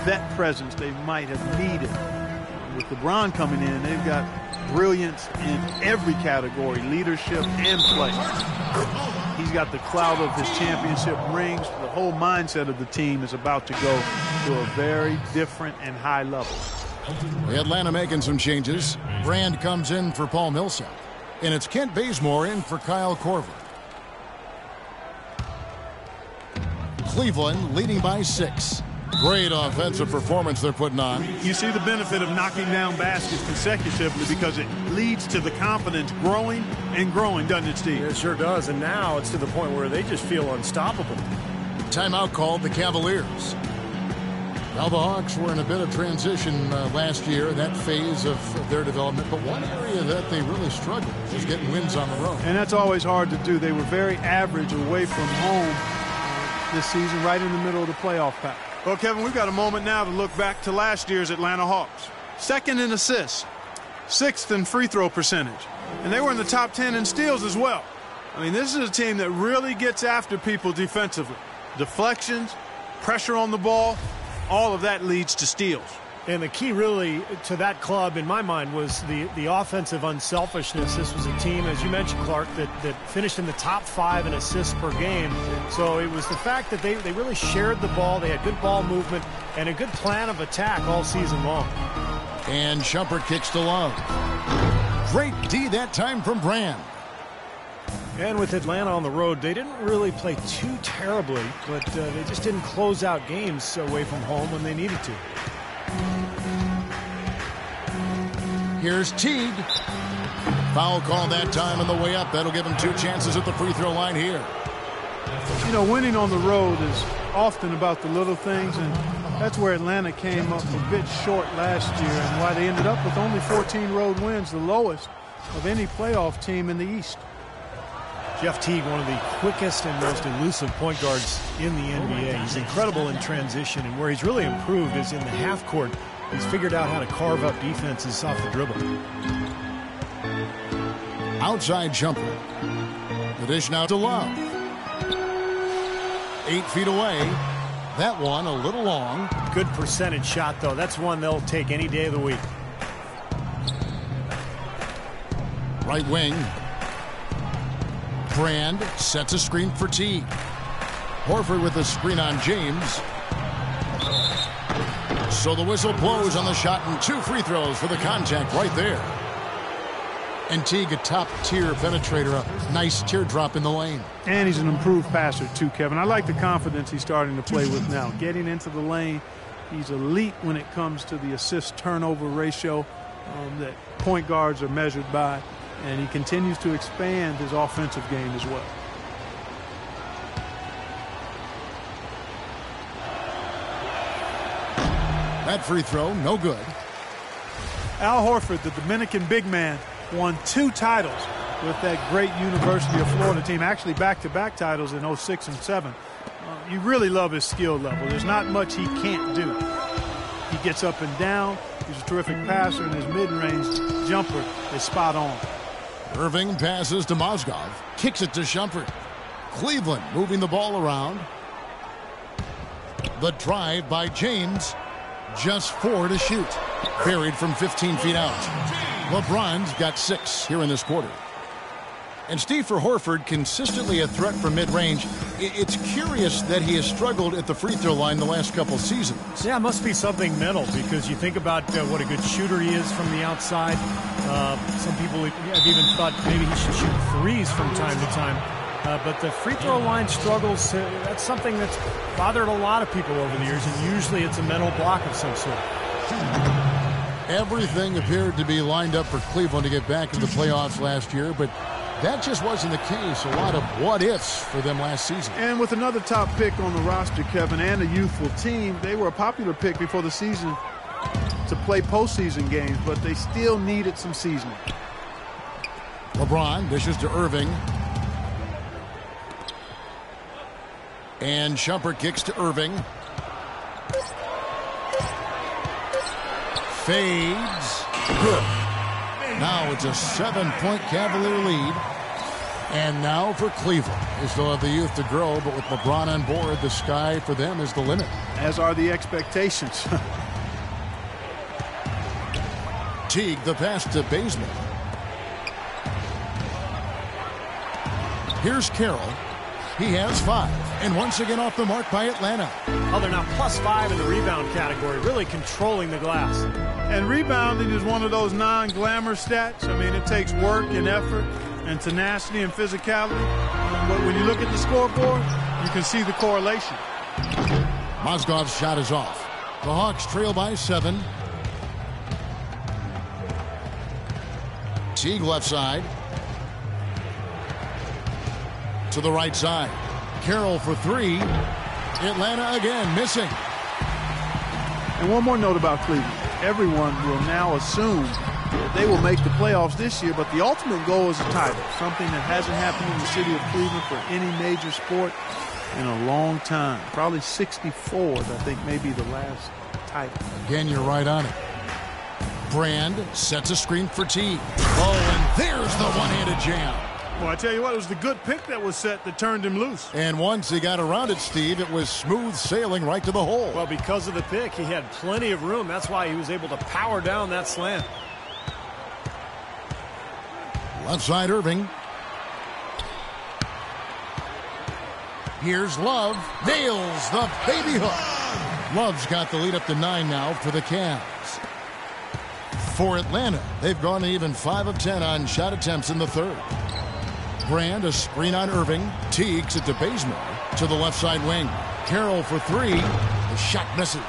vet presence they might have needed. With LeBron coming in, they've got brilliance in every category, leadership and play. He's got the clout of his championship rings. The whole mindset of the team is about to go to a very different and high level. Atlanta making some changes. Brand comes in for Paul Millsap. And it's Kent Bazemore in for Kyle Korver. Cleveland leading by 6. Great offensive performance they're putting on. You see the benefit of knocking down baskets consecutively because it leads to the confidence growing and growing, doesn't it, Steve? It sure does, and now it's to the point where they just feel unstoppable. Timeout called the Cavaliers. Now the Hawks were in a bit of transition last year, that phase of their development, but one area that they really struggled was getting wins on the road. And that's always hard to do. They were very average away from home this season, right in the middle of the playoff pack. Well, Kevin, we've got a moment now to look back to last year's Atlanta Hawks. 2nd in assists, 6th in free throw percentage, and they were in the top 10 in steals as well. I mean, this is a team that really gets after people defensively. Deflections, pressure on the ball, all of that leads to steals. And the key really to that club, in my mind, was the offensive unselfishness. This was a team, as you mentioned, Clark, that finished in the top 5 in assists per game. So it was the fact that they really shared the ball. They had good ball movement and a good plan of attack all season long. And Shumpert kicks to Love. Great D that time from Brand. And with Atlanta on the road, they didn't really play too terribly, but they just didn't close out games away from home when they needed to. Here's Teague. Foul call that time on the way up. That'll give him 2 chances at the free throw line here. You know, winning on the road is often about the little things, and that's where Atlanta came up a bit short last year and why they ended up with only 14 road wins, the lowest of any playoff team in the East. Jeff Teague, one of the quickest and most elusive point guards in the NBA. He's incredible in transition, and where he's really improved is in the half court. He's figured out how to carve up defenses off the dribble. Outside jumper. The dish now to Love. 8 feet away. That one a little long. Good percentage shot, though. That's one they'll take any day of the week. Right wing. Brand sets a screen for Teague. Horford with a screen on James. So the whistle blows on the shot and 2 free throws for the contact right there. And Teague, a top-tier penetrator, a nice teardrop in the lane. And he's an improved passer, too, Kevin. I like the confidence he's starting to play with now. Getting into the lane, he's elite when it comes to the assist-turnover ratio that point guards are measured by. And he continues to expand his offensive game as well. That free throw, no good. Al Horford, the Dominican big man, won 2 titles with that great University of Florida team, actually back-to-back titles in 06 and 07. You really love his skill level. There's not much he can't do. He gets up and down. He's a terrific passer, and his mid-range jumper is spot on. Irving passes to Mozgov. Kicks it to Shumpert. Cleveland moving the ball around. The drive by James. Just 4 to shoot. Buried from 15 feet out. LeBron's got 6 here in this quarter. And Steve, for Horford, consistently a threat from mid-range. It's curious that he has struggled at the free throw line the last couple seasons. Yeah, it must be something mental, because you think about what a good shooter he is from the outside. Some people have even thought maybe he should shoot threes from time to time. But the free throw line struggles, that's something that's bothered a lot of people over the years, and usually it's a mental block of some sort. Everything appeared to be lined up for Cleveland to get back in the playoffs last year, but that just wasn't the case. A lot of what-ifs for them last season. And with another top pick on the roster, Kevin, and a youthful team, they were a popular pick before the season to play postseason games, but they still needed some seasoning. LeBron dishes to Irving. And Shumpert kicks to Irving. Fades. Good. Now it's a 7-point Cavalier lead. And now for Cleveland. They still have the youth to grow, but with LeBron on board, the sky for them is the limit. As are the expectations. Teague, the pass to Bazemore. Here's Carroll. He has 5. And once again off the mark by Atlanta. Oh, they're now +5 in the rebound category, really controlling the glass. And rebounding is one of those non-glamour stats. I mean, it takes work and effort and tenacity and physicality. But when you look at the scoreboard, you can see the correlation. Mozgov's shot is off. The Hawks trail by 7. Teague left side. To the right side. Carroll for 3. Atlanta again missing. And one more note about Cleveland. Everyone will now assume that they will make the playoffs this year, but the ultimate goal is a title, something that hasn't happened in the city of Cleveland for any major sport in a long time. Probably 64, I think, may be the last title. Again, you're right on it. Brand sets a screen for Teague. Oh, and there's the one-handed jam. Well, I tell you what, it was the good pick that was set that turned him loose. And once he got around it, Steve, it was smooth sailing right to the hole. Well, because of the pick, he had plenty of room. That's why he was able to power down that slam. Left side, Irving. Here's Love. Nails the baby hook. Love's got the lead up to 9 now for the Cavs. For Atlanta, they've gone to even 5 of 10 on shot attempts in the third. Brand, a screen on Irving. Teagues it to Bazemore to the left side wing. Carroll for 3. The shot misses.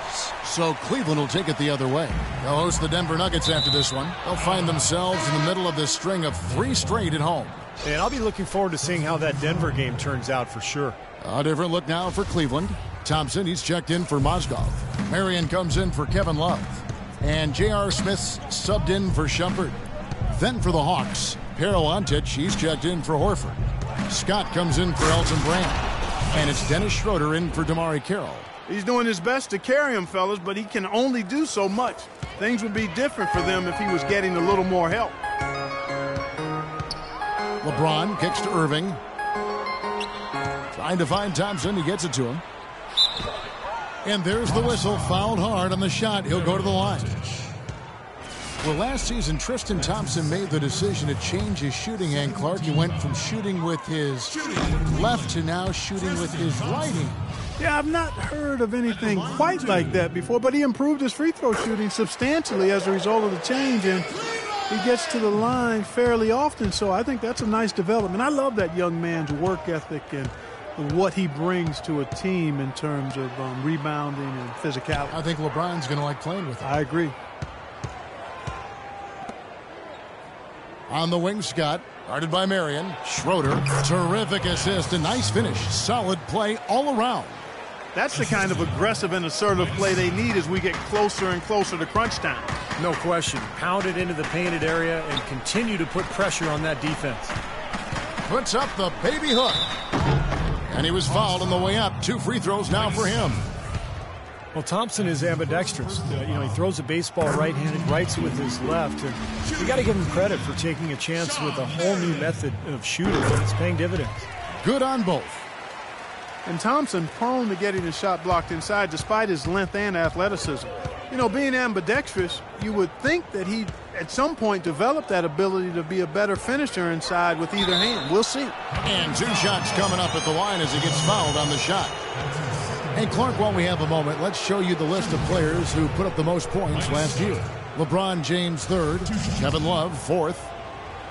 So Cleveland will take it the other way. They'll host the Denver Nuggets after this one. They'll find themselves in the middle of this string of 3 straight at home. And I'll be looking forward to seeing how that Denver game turns out for sure. A different look now for Cleveland. Thompson, he's checked in for Mozgov. Marion comes in for Kevin Love. And J.R. Smith's subbed in for Shumpert. Then for the Hawks, Pero Antich, he's checked in for Horford. Scott comes in for Elton Brand. And it's Dennis Schroeder in for Damari Carroll. He's doing his best to carry him, fellas, but he can only do so much. Things would be different for them if he was getting a little more help. LeBron kicks to Irving. Trying to find Thompson. He gets it to him. And there's the whistle. Fouled hard on the shot. He'll go to the line. Well, last season, Tristan Thompson made the decision to change his shooting hand, Clark. He went from shooting with his left to now shooting with his right hand. Yeah, I've not heard of anything quite like that before, but he improved his free throw shooting substantially as a result of the change, and he gets to the line fairly often, so I think that's a nice development. I love that young man's work ethic and what he brings to a team in terms of rebounding and physicality. I think LeBron's going to like playing with him. I agree. On the wing, Scott, guarded by Marion. Schroeder, terrific assist, a nice finish. Solid play all around. That's the kind of aggressive and assertive play they need as we get closer and closer to crunch time. No question. Pound it into the painted area and continue to put pressure on that defense. Puts up the baby hook. And he was fouled on the way up. 2 free throws now for him. Well, Thompson is ambidextrous. He throws a baseball right-handed, rights with his left. And you got to give him credit for taking a chance with a whole new method of shooting. It's paying dividends. Good on both. And Thompson prone to getting his shot blocked inside despite his length and athleticism. You know, being ambidextrous, you would think that he at some point developed that ability to be a better finisher inside with either hand. We'll see. And 2 shots coming up at the line as he gets fouled on the shot. Hey, Clark, while we have a moment, let's show you the list of players who put up the most points last year. LeBron James 3rd, Kevin Love 4th.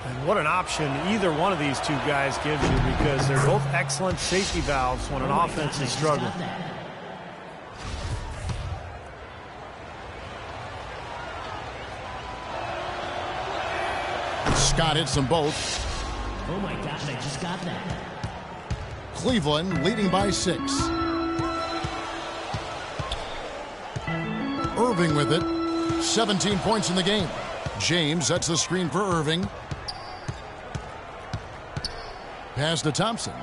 And what an option either one of these two guys gives you, because they're both excellent safety valves when an offense is struggling. Scott hits them both. Oh my gosh, I just got that. Cleveland leading by 6. Irving with it. 17 points in the game. James sets the screen for Irving. Pass to Thompson.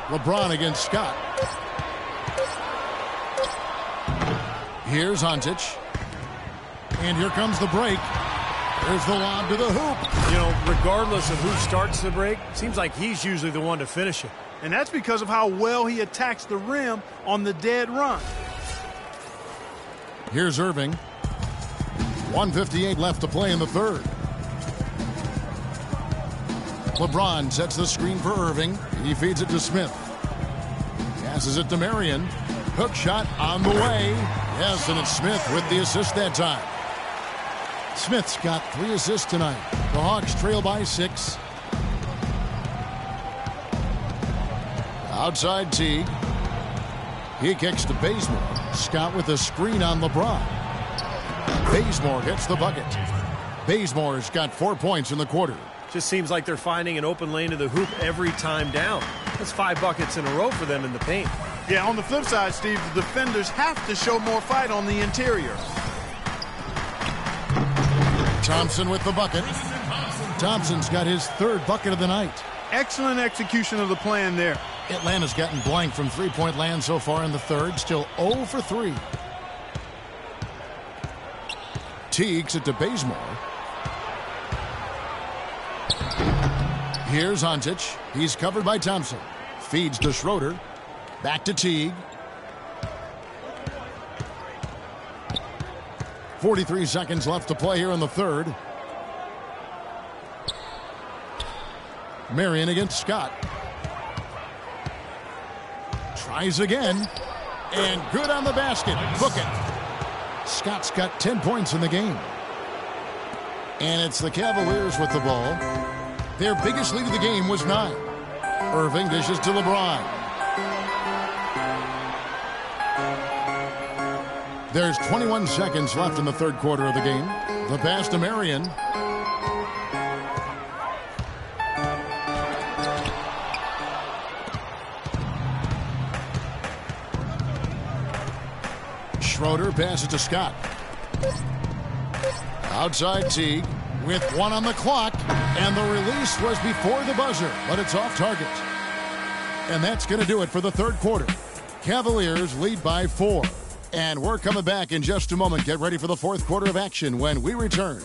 LeBron against Scott. Here's Hontic. And here comes the break. There's the lob to the hoop. You know, regardless of who starts the break, seems like he's usually the one to finish it. And that's because of how well he attacks the rim on the dead run. Here's Irving. 1:58 left to play in the third. LeBron sets the screen for Irving. He feeds it to Smith. Passes it to Marion. Hook shot on the way. Yes, and it's Smith with the assist that time. Smith's got 3 assists tonight. The Hawks trail by 6. Outside Teague. He kicks to Bazemore. Scott with a screen on LeBron. Bazemore gets the bucket. Bazemore's got 4 points in the quarter. Just seems like they're finding an open lane to the hoop every time down. That's 5 buckets in a row for them in the paint. Yeah, on the flip side, Steve, the defenders have to show more fight on the interior. Thompson with the bucket. Thompson's got his 3rd bucket of the night. Excellent execution of the plan there. Atlanta's gotten blank from three-point land so far in the third. Still 0 for 3. Teague's it to Bazemore. Here's Hontic. He's covered by Thompson. Feeds to Schroeder. Back to Teague. 43 seconds left to play here in the third. Marion against Scott. Tries again. And good on the basket. Book it. Scott's got 10 points in the game. And it's the Cavaliers with the ball. Their biggest lead of the game was 9. Irving dishes to LeBron. There's 21 seconds left in the third quarter of the game. The pass to Marion. Schroeder passes to Scott. Outside Teague with 1 on the clock. And the release was before the buzzer, but it's off target. And that's going to do it for the third quarter. Cavaliers lead by 4. And we're coming back in just a moment. Get ready for the fourth quarter of action when we return.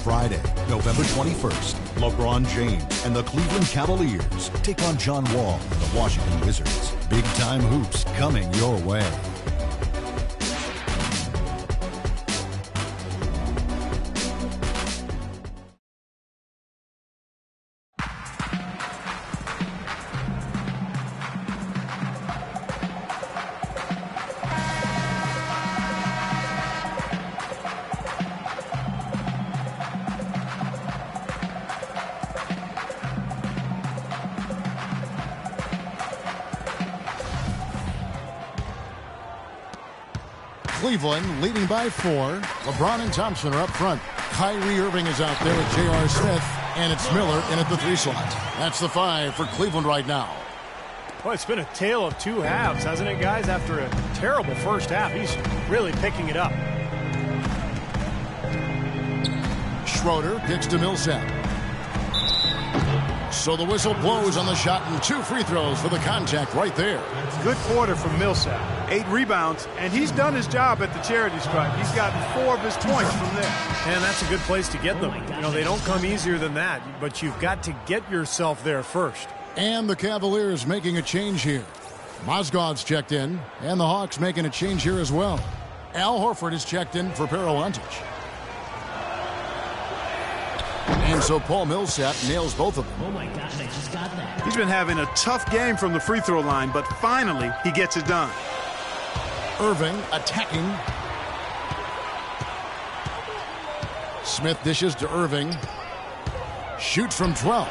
Friday, November 21st, LeBron James and the Cleveland Cavaliers take on John Wall and the Washington Wizards. Big-time hoops coming your way. Cleveland leading by 4. LeBron and Thompson are up front. Kyrie Irving is out there with J.R. Smith, and it's Miller in at the 3 slot. That's the 5 for Cleveland right now. Well, it's been a tale of 2 halves, hasn't it, guys? After a terrible first half, he's really picking it up. Schroeder gets to Millsap. So the whistle blows on the shot and 2 free throws for the contact right there. Good quarter from Millsap. 8 rebounds, and he's done his job at the charity stripe. He's gotten 4 of his points from there. And that's a good place to get them. You know, they don't come easier than that, but you've got to get yourself there first. And the Cavaliers making a change here. Mozgov's checked in, and the Hawks making a change here as well. Al Horford is checked in for Parawantic. And so Paul Millsap nails both of them. Oh my gosh, I just got that. He's been having a tough game from the free throw line, but finally he gets it done. Irving attacking. Smith dishes to Irving. Shoots from 12.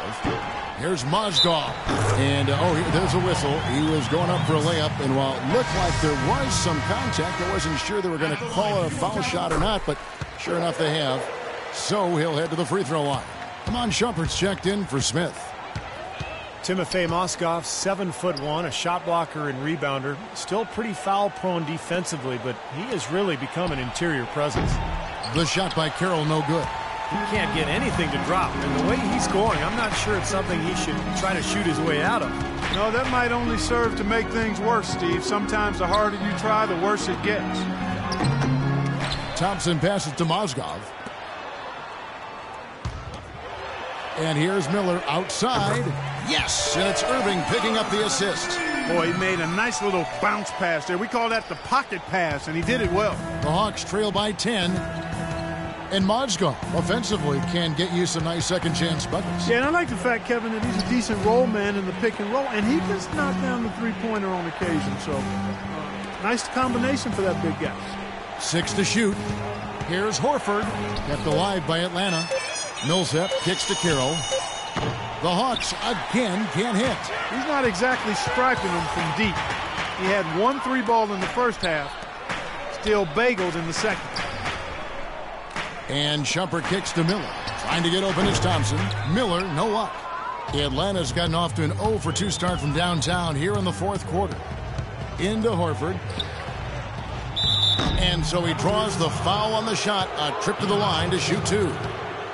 Here's Mozgov. And, there's a whistle. He was going up for a layup, and while it looked like there was some contact, I wasn't sure they were going to call a foul shot or not, but sure enough they have. So he'll head to the free throw line. Iman Shumpert's checked in for Smith. Timofey Mozgov, 7'1", a shot blocker and rebounder. Still pretty foul-prone defensively, but he has really become an interior presence. The shot by Carroll, no good. He can't get anything to drop, and the way he's scoring, I'm not sure it's something he should try to shoot his way out of. No, that might only serve to make things worse, Steve. Sometimes the harder you try, the worse it gets. Thompson passes to Mozgov. And here's Miller outside. Yes, and it's Irving picking up the assist. Boy, he made a nice little bounce pass there. We call that the pocket pass, and he did it well. The Hawks trail by 10. And Mozgov offensively can get you some nice second chance buckets. Yeah, and I like the fact, Kevin, that he's a decent roll man in the pick and roll, and he just knocked down the three-pointer on occasion. So, nice combination for that big guy. 6 to shoot. Here's Horford, kept alive by Atlanta. Millsap kicks to Carroll. The Hawks again can't hit. He's not exactly striping them from deep. He had 1 3-ball in the first half, still bageled in the second. And Shumpert kicks to Miller. Trying to get open is Thompson. Miller, no luck. Atlanta's gotten off to an 0-for-2 start from downtown here in the fourth quarter. Into Horford. And so he draws the foul on the shot. A trip to the line to shoot 2.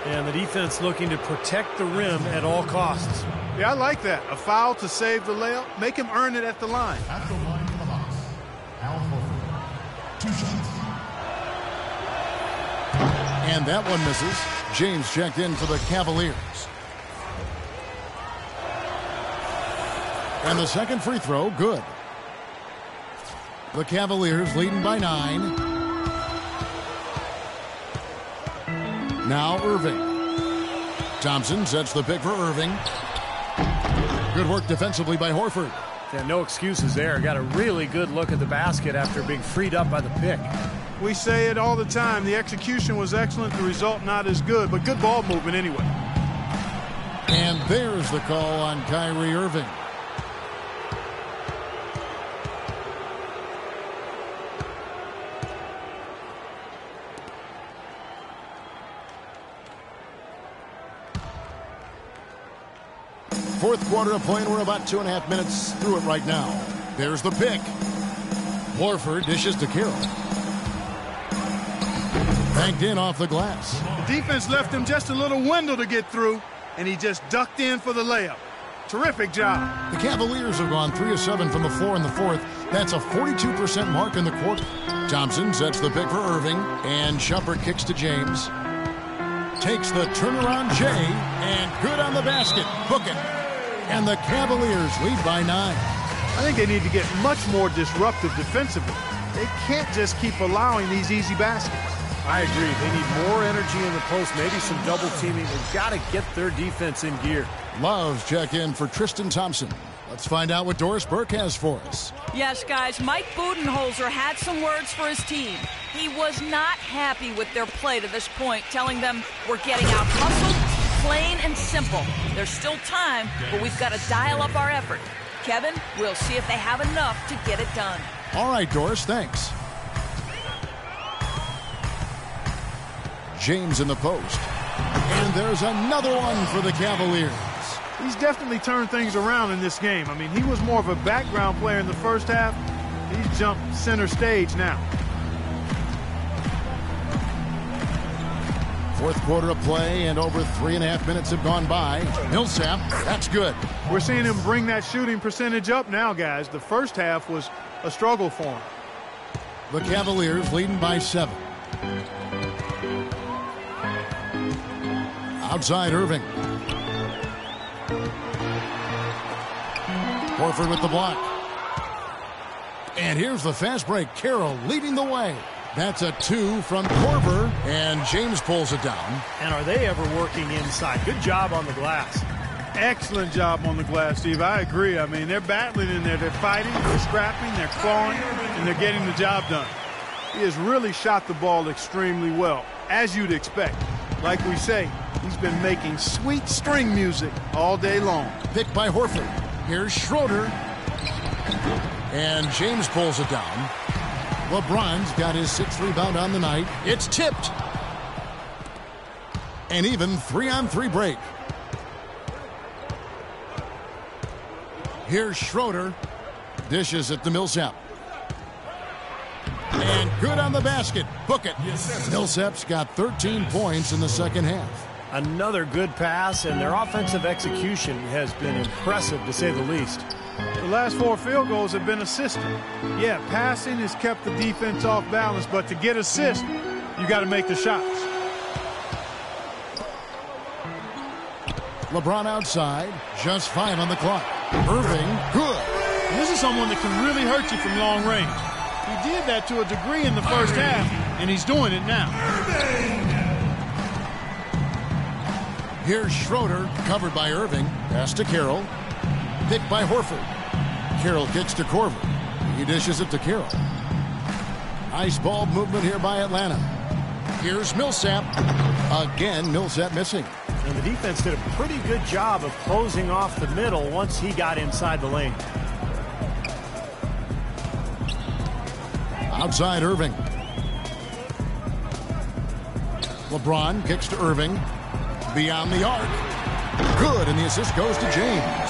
And the defense looking to protect the rim at all costs. Yeah, I like that. A foul to save the layup. Make him earn it at the line. At the line for the Hawks, Al Horford. 2 shots. And that one misses. James checked in for the Cavaliers. And the second free throw, good. The Cavaliers leading by 9. Now Irving. Thompson sets the pick for Irving. Good work defensively by Horford. Yeah, no excuses there. Got a really good look at the basket after being freed up by the pick. We say it all the time. The execution was excellent. The result not as good, but good ball movement anyway. And there's the call on Kyrie Irving. Fourth quarter of play, and we're about 2.5 minutes through it right now. There's the pick. Horford dishes to Carroll. Banked in off the glass. The defense left him just a little window to get through, and he just ducked in for the layup. Terrific job. The Cavaliers have gone 3 of 7 from the floor in the fourth. That's a 42% mark in the quarter. Thompson sets the pick for Irving, and Shumpert kicks to James. Takes the turnaround J, and good on the basket. Book it. And the Cavaliers lead by 9. I think they need to get much more disruptive defensively. They can't just keep allowing these easy baskets. I agree. They need more energy in the post, maybe some double teaming. They've got to get their defense in gear. Love's check in for Tristan Thompson. Let's find out what Doris Burke has for us. Yes, guys, Mike Budenholzer had some words for his team. He was not happy with their play to this point, telling them we're getting out hustled, plain and simple. There's still time, but we've got to dial up our effort. Kevin, we'll see if they have enough to get it done. All right, Doris, thanks. James in the post. And there's another one for the Cavaliers. He's definitely turned things around in this game. I mean, he was more of a background player in the first half. He's jumped center stage now. Fourth quarter of play, and over 3.5 minutes have gone by. Millsap, that's good. We're seeing him bring that shooting percentage up now, guys. The first half was a struggle for him. The Cavaliers leading by 7. Outside Irving. Horford with the block. And here's the fast break. Carroll leading the way. That's a 2 from Korver, and James pulls it down. And are they ever working inside? Good job on the glass. Excellent job on the glass, Steve. I agree. I mean, they're battling in there. They're fighting, they're scrapping, they're clawing, and they're getting the job done. He has really shot the ball extremely well, as you'd expect. Like we say, he's been making sweet string music all day long. Picked by Horford. Here's Schroeder. And James pulls it down. LeBron's got his 6th rebound on the night. It's tipped. An even 3-on-3 break. Here's Schroeder. Dishes it to Millsap. And good on the basket. Book it. Millsap's got 13 points in the second half. Another good pass, and their offensive execution has been impressive, to say the least. The last 4 field goals have been assisted. Yeah, passing has kept the defense off balance, but to get assists, you got to make the shots. LeBron outside, just 5 on the clock. Irving, good. This is someone that can really hurt you from long range. He did that to a degree in the first half, and he's doing it now. Here's Schroeder, covered by Irving. Pass to Carroll. Picked by Horford. Carroll kicks to Korver. He dishes it to Carroll. Nice ball movement here by Atlanta. Here's Millsap. Again, Millsap missing. And the defense did a pretty good job of closing off the middle once he got inside the lane. Outside Irving. LeBron kicks to Irving. Beyond the arc. Good, and the assist goes to James.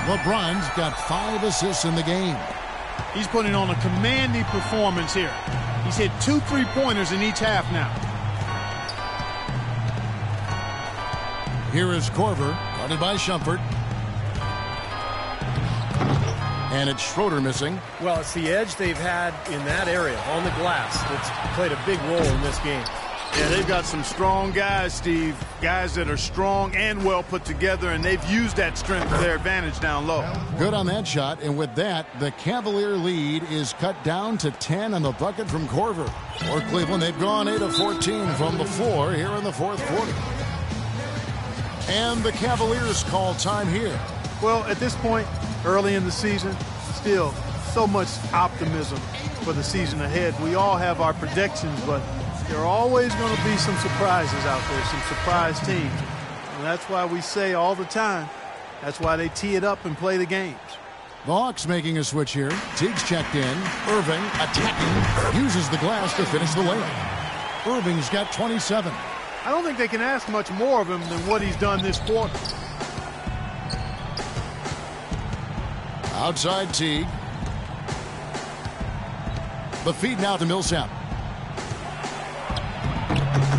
LeBron's got 5 assists in the game. He's putting on a commanding performance here. He's hit 2 3-pointers in each half now. Here is Korver, guarded by Shumpert. And it's Schroeder missing. Well, it's the edge they've had in that area on the glass that's played a big role in this game. Yeah, they've got some strong guys, Steve. Guys that are strong and well put together, and they've used that strength to their advantage down low. Good on that shot, and with that, the Cavalier lead is cut down to 10 on the bucket from Korver. For Cleveland, they've gone 8 of 14 from the floor here in the fourth quarter. And the Cavaliers call time here. Well, at this point, early in the season, still so much optimism for the season ahead. We all have our predictions, but there are always going to be some surprises out there, some surprise teams. And that's why we say all the time, that's why they tee it up and play the games. The Hawks making a switch here. Teague's checked in. Irving attacking. Uses the glass to finish the layup. Irving's got 27. I don't think they can ask much more of him than what he's done this quarter. Outside Teague. The feed now to Millsap.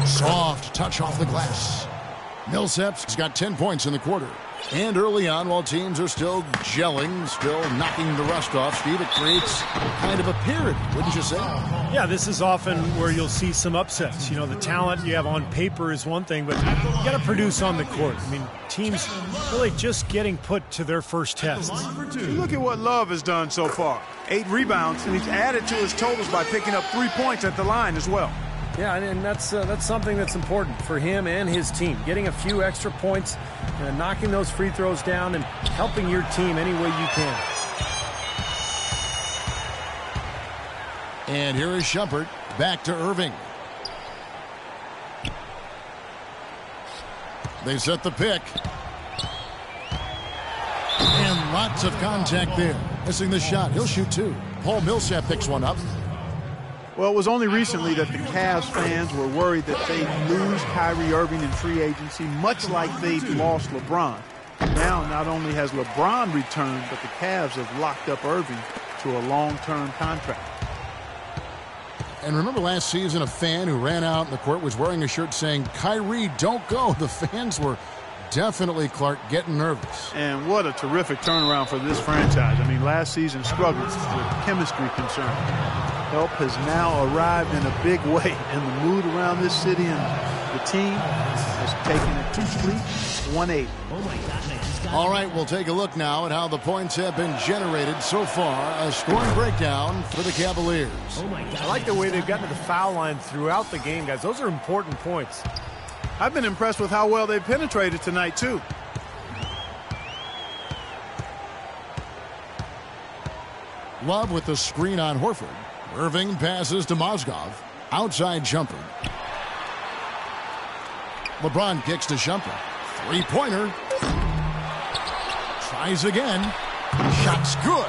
Soft touch off the glass. Millsap's got 10 points in the quarter. And early on, while teams are still gelling, still knocking the rust off, Steve, it creates kind of a period, wouldn't you say? Yeah, this is often where you'll see some upsets. You know, the talent you have on paper is one thing, but you got to produce on the court. I mean, teams really just getting put to their first tests. Look at what Love has done so far. 8 rebounds, and he's added to his totals by picking up 3 points at the line as well. Yeah, and that's something that's important for him and his team. Getting a few extra points, knocking those free throws down, and helping your team any way you can. And here is Shumpert. Back to Irving. They set the pick. And lots of contact there. Missing the shot. He'll shoot 2. Paul Millsap picks one up. Well, it was only recently that the Cavs fans were worried that they'd lose Kyrie Irving in free agency, much like they'd lost LeBron. Now, not only has LeBron returned, but the Cavs have locked up Irving to a long-term contract. And remember last season, a fan who ran out in the court was wearing a shirt saying, "Kyrie, don't go." The fans were definitely, Clark, getting nervous. And what a terrific turnaround for this franchise. I mean, last season struggled with chemistry concerns. Help has now arrived in a big way, and the mood around this city and the team has taken a complete 180. Oh my God, I just got All right, we'll take a look now at how the points have been generated so far. A scoring breakdown for the Cavaliers. Oh my God. I like the way they've gotten to the foul line throughout the game, guys. Those are important points. I've been impressed with how well they've penetrated tonight, too. Love with the screen on Horford. Irving passes to Mozgov. Outside jumper. LeBron kicks to Shumpert. Three-pointer. Tries again. Shot's good.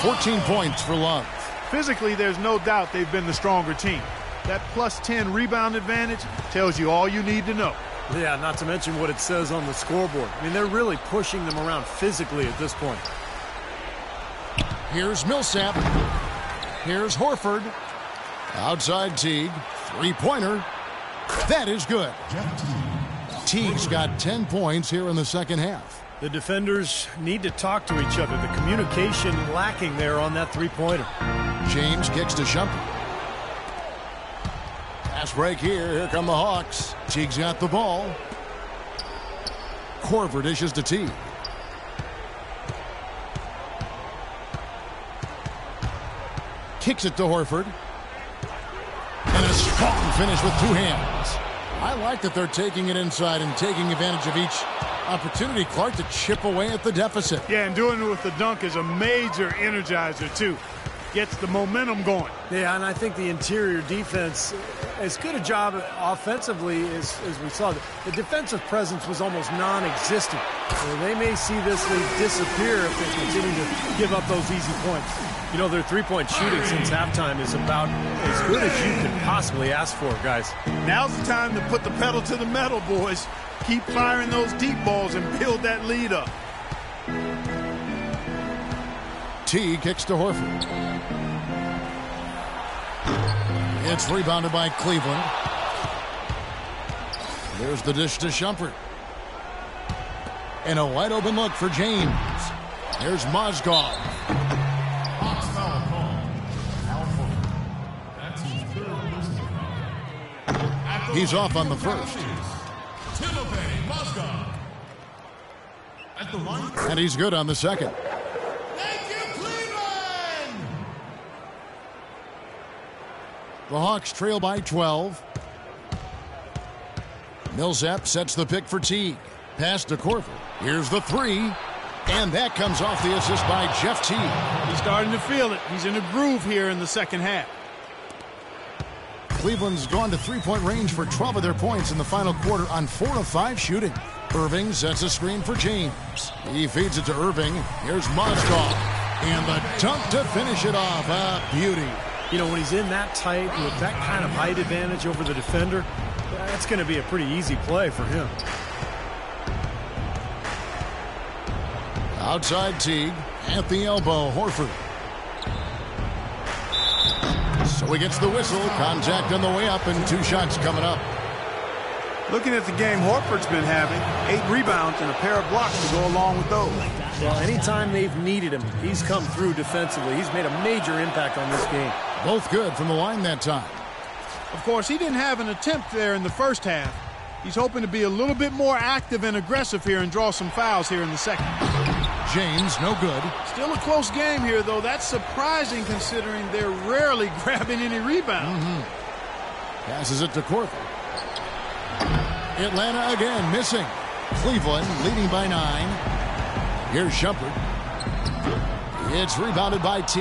14 points for Love. Physically, there's no doubt they've been the stronger team. That plus 10 rebound advantage tells you all you need to know. Yeah, not to mention what it says on the scoreboard. I mean, they're really pushing them around physically at this point. Here's Millsap. Here's Horford. Outside Teague. Three-pointer. That is good. Teague's got 10 points here in the second half. The defenders need to talk to each other. The communication lacking there on that three-pointer. James kicks to Shumpert. Pass break here. Here come the Hawks. Teague's got the ball. Korver dishes to Teague. Kicks it to Horford. And a strong finish with two hands. I like that they're taking it inside and taking advantage of each opportunity, Clark, to chip away at the deficit. Yeah, and doing it with the dunk is a major energizer, too. Gets the momentum going. Yeah, and I think the interior defense, as good a job offensively as we saw, the defensive presence was almost non-existent. So they may see this lead disappear if they continue to give up those easy points. You know, their three-point shooting since halftime is about as good as you could possibly ask for, guys. Now's the time to put the pedal to the metal, boys. Keep firing those deep balls and build that lead up. T kicks to Horford. It's rebounded by Cleveland. There's the dish to Shumpert. And a wide open look for James. Here's Mozgov. He's off on the first. And he's good on the second. The Hawks trail by 12. Millsap sets the pick for Teague. Pass to Korver. Here's the three. And that comes off the assist by Jeff Teague. He's starting to feel it. He's in a groove here in the second half. Cleveland's gone to three-point range for 12 of their points in the final quarter on 4 of 5 shooting. Irving sets a screen for James. He feeds it to Irving. Here's Mozgov. And the dunk to finish it off. A beauty. You know, when he's in that tight with that kind of height advantage over the defender, that's going to be a pretty easy play for him. Outside Teague. At the elbow, Horford. So he gets the whistle. Contact on the way up and 2 shots coming up. Looking at the game Horford's been having, 8 rebounds and a pair of blocks to go along with those. Well, anytime they've needed him, he's come through defensively. He's made a major impact on this game. Both good from the line that time. Of course, he didn't have an attempt there in the first half. He's hoping to be a little bit more active and aggressive here and draw some fouls here in the second. James, no good. Still a close game here, though. That's surprising considering they're rarely grabbing any rebounds. Passes it to Korver. Atlanta again missing. Cleveland leading by 9. Here's Shumpert. It's rebounded by T.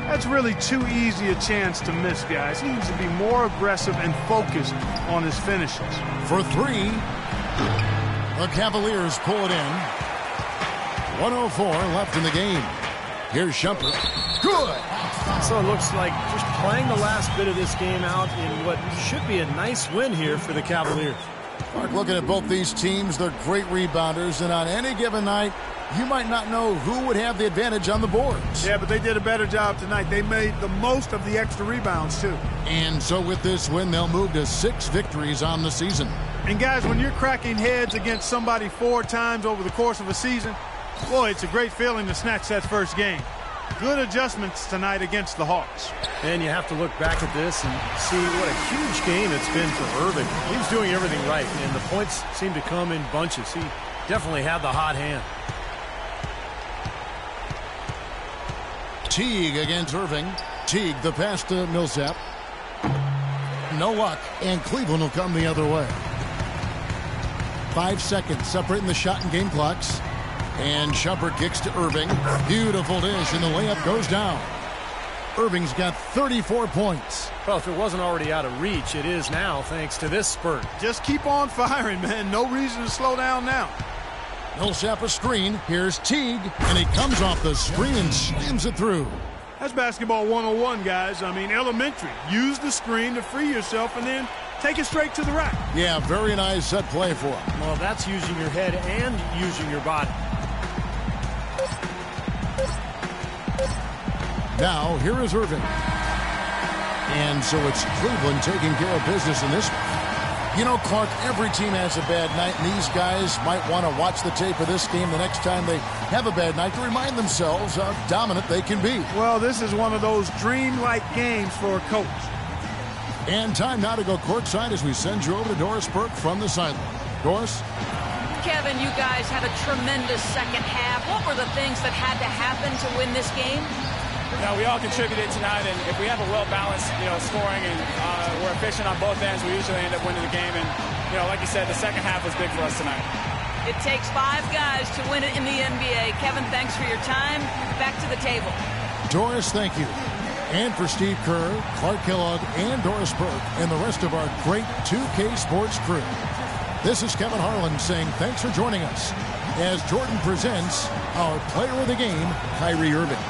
That's really too easy a chance to miss, guys. He needs to be more aggressive and focused on his finishes. For 3. The Cavaliers pull it in. 1:04 left in the game. Here's Shumpert. Good. So it looks like just playing the last bit of this game out in what should be a nice win here for the Cavaliers. Mark, looking at both these teams, they're great rebounders, and on any given night, you might not know who would have the advantage on the boards. Yeah, but they did a better job tonight. They made the most of the extra rebounds, too. And so with this win, they'll move to 6 victories on the season. And, guys, when you're cracking heads against somebody 4 times over the course of a season, boy, it's a great feeling to snatch that first game. Good adjustments tonight against the Hawks. And you have to look back at this and see what a huge game it's been for Irving. He was doing everything right, and the points seemed to come in bunches. He definitely had the hot hand. Teague against Irving. Teague, the pass to Millsap. No luck, and Cleveland will come the other way. 5 seconds separating the shot and game clocks. And Shumpert kicks to Irving. Beautiful dish, and the layup goes down. Irving's got 34 points. Well, if it wasn't already out of reach, it is now thanks to this spurt. Just keep on firing, man. No reason to slow down now. Millsap a screen. Here's Teague, and he comes off the screen and slams it through. That's basketball 101, guys. I mean, elementary. Use the screen to free yourself and then take it straight to the rack. Yeah, very nice set play for him. Well, that's using your head and using your body. Now, here is Irving. And so it's Cleveland taking care of business in this one. You know, Clark, every team has a bad night, and these guys might want to watch the tape of this game the next time they have a bad night to remind themselves how dominant they can be. Well, this is one of those dreamlike games for a coach. And time now to go courtside as we send you over to Doris Burke from the sideline. Doris? Kevin, you guys had a tremendous second half. What were the things that had to happen to win this game? No, we all contributed tonight, and if we have a well-balanced, scoring and we're efficient on both ends, we usually end up winning the game. And, like you said, the second half was big for us tonight. It takes 5 guys to win it in the NBA. Kevin, thanks for your time. Back to the table. Doris, thank you. And for Steve Kerr, Clark Kellogg, and Doris Burke, and the rest of our great 2K Sports crew. This is Kevin Harlan saying thanks for joining us as Jordan presents our player of the game, Kyrie Irving.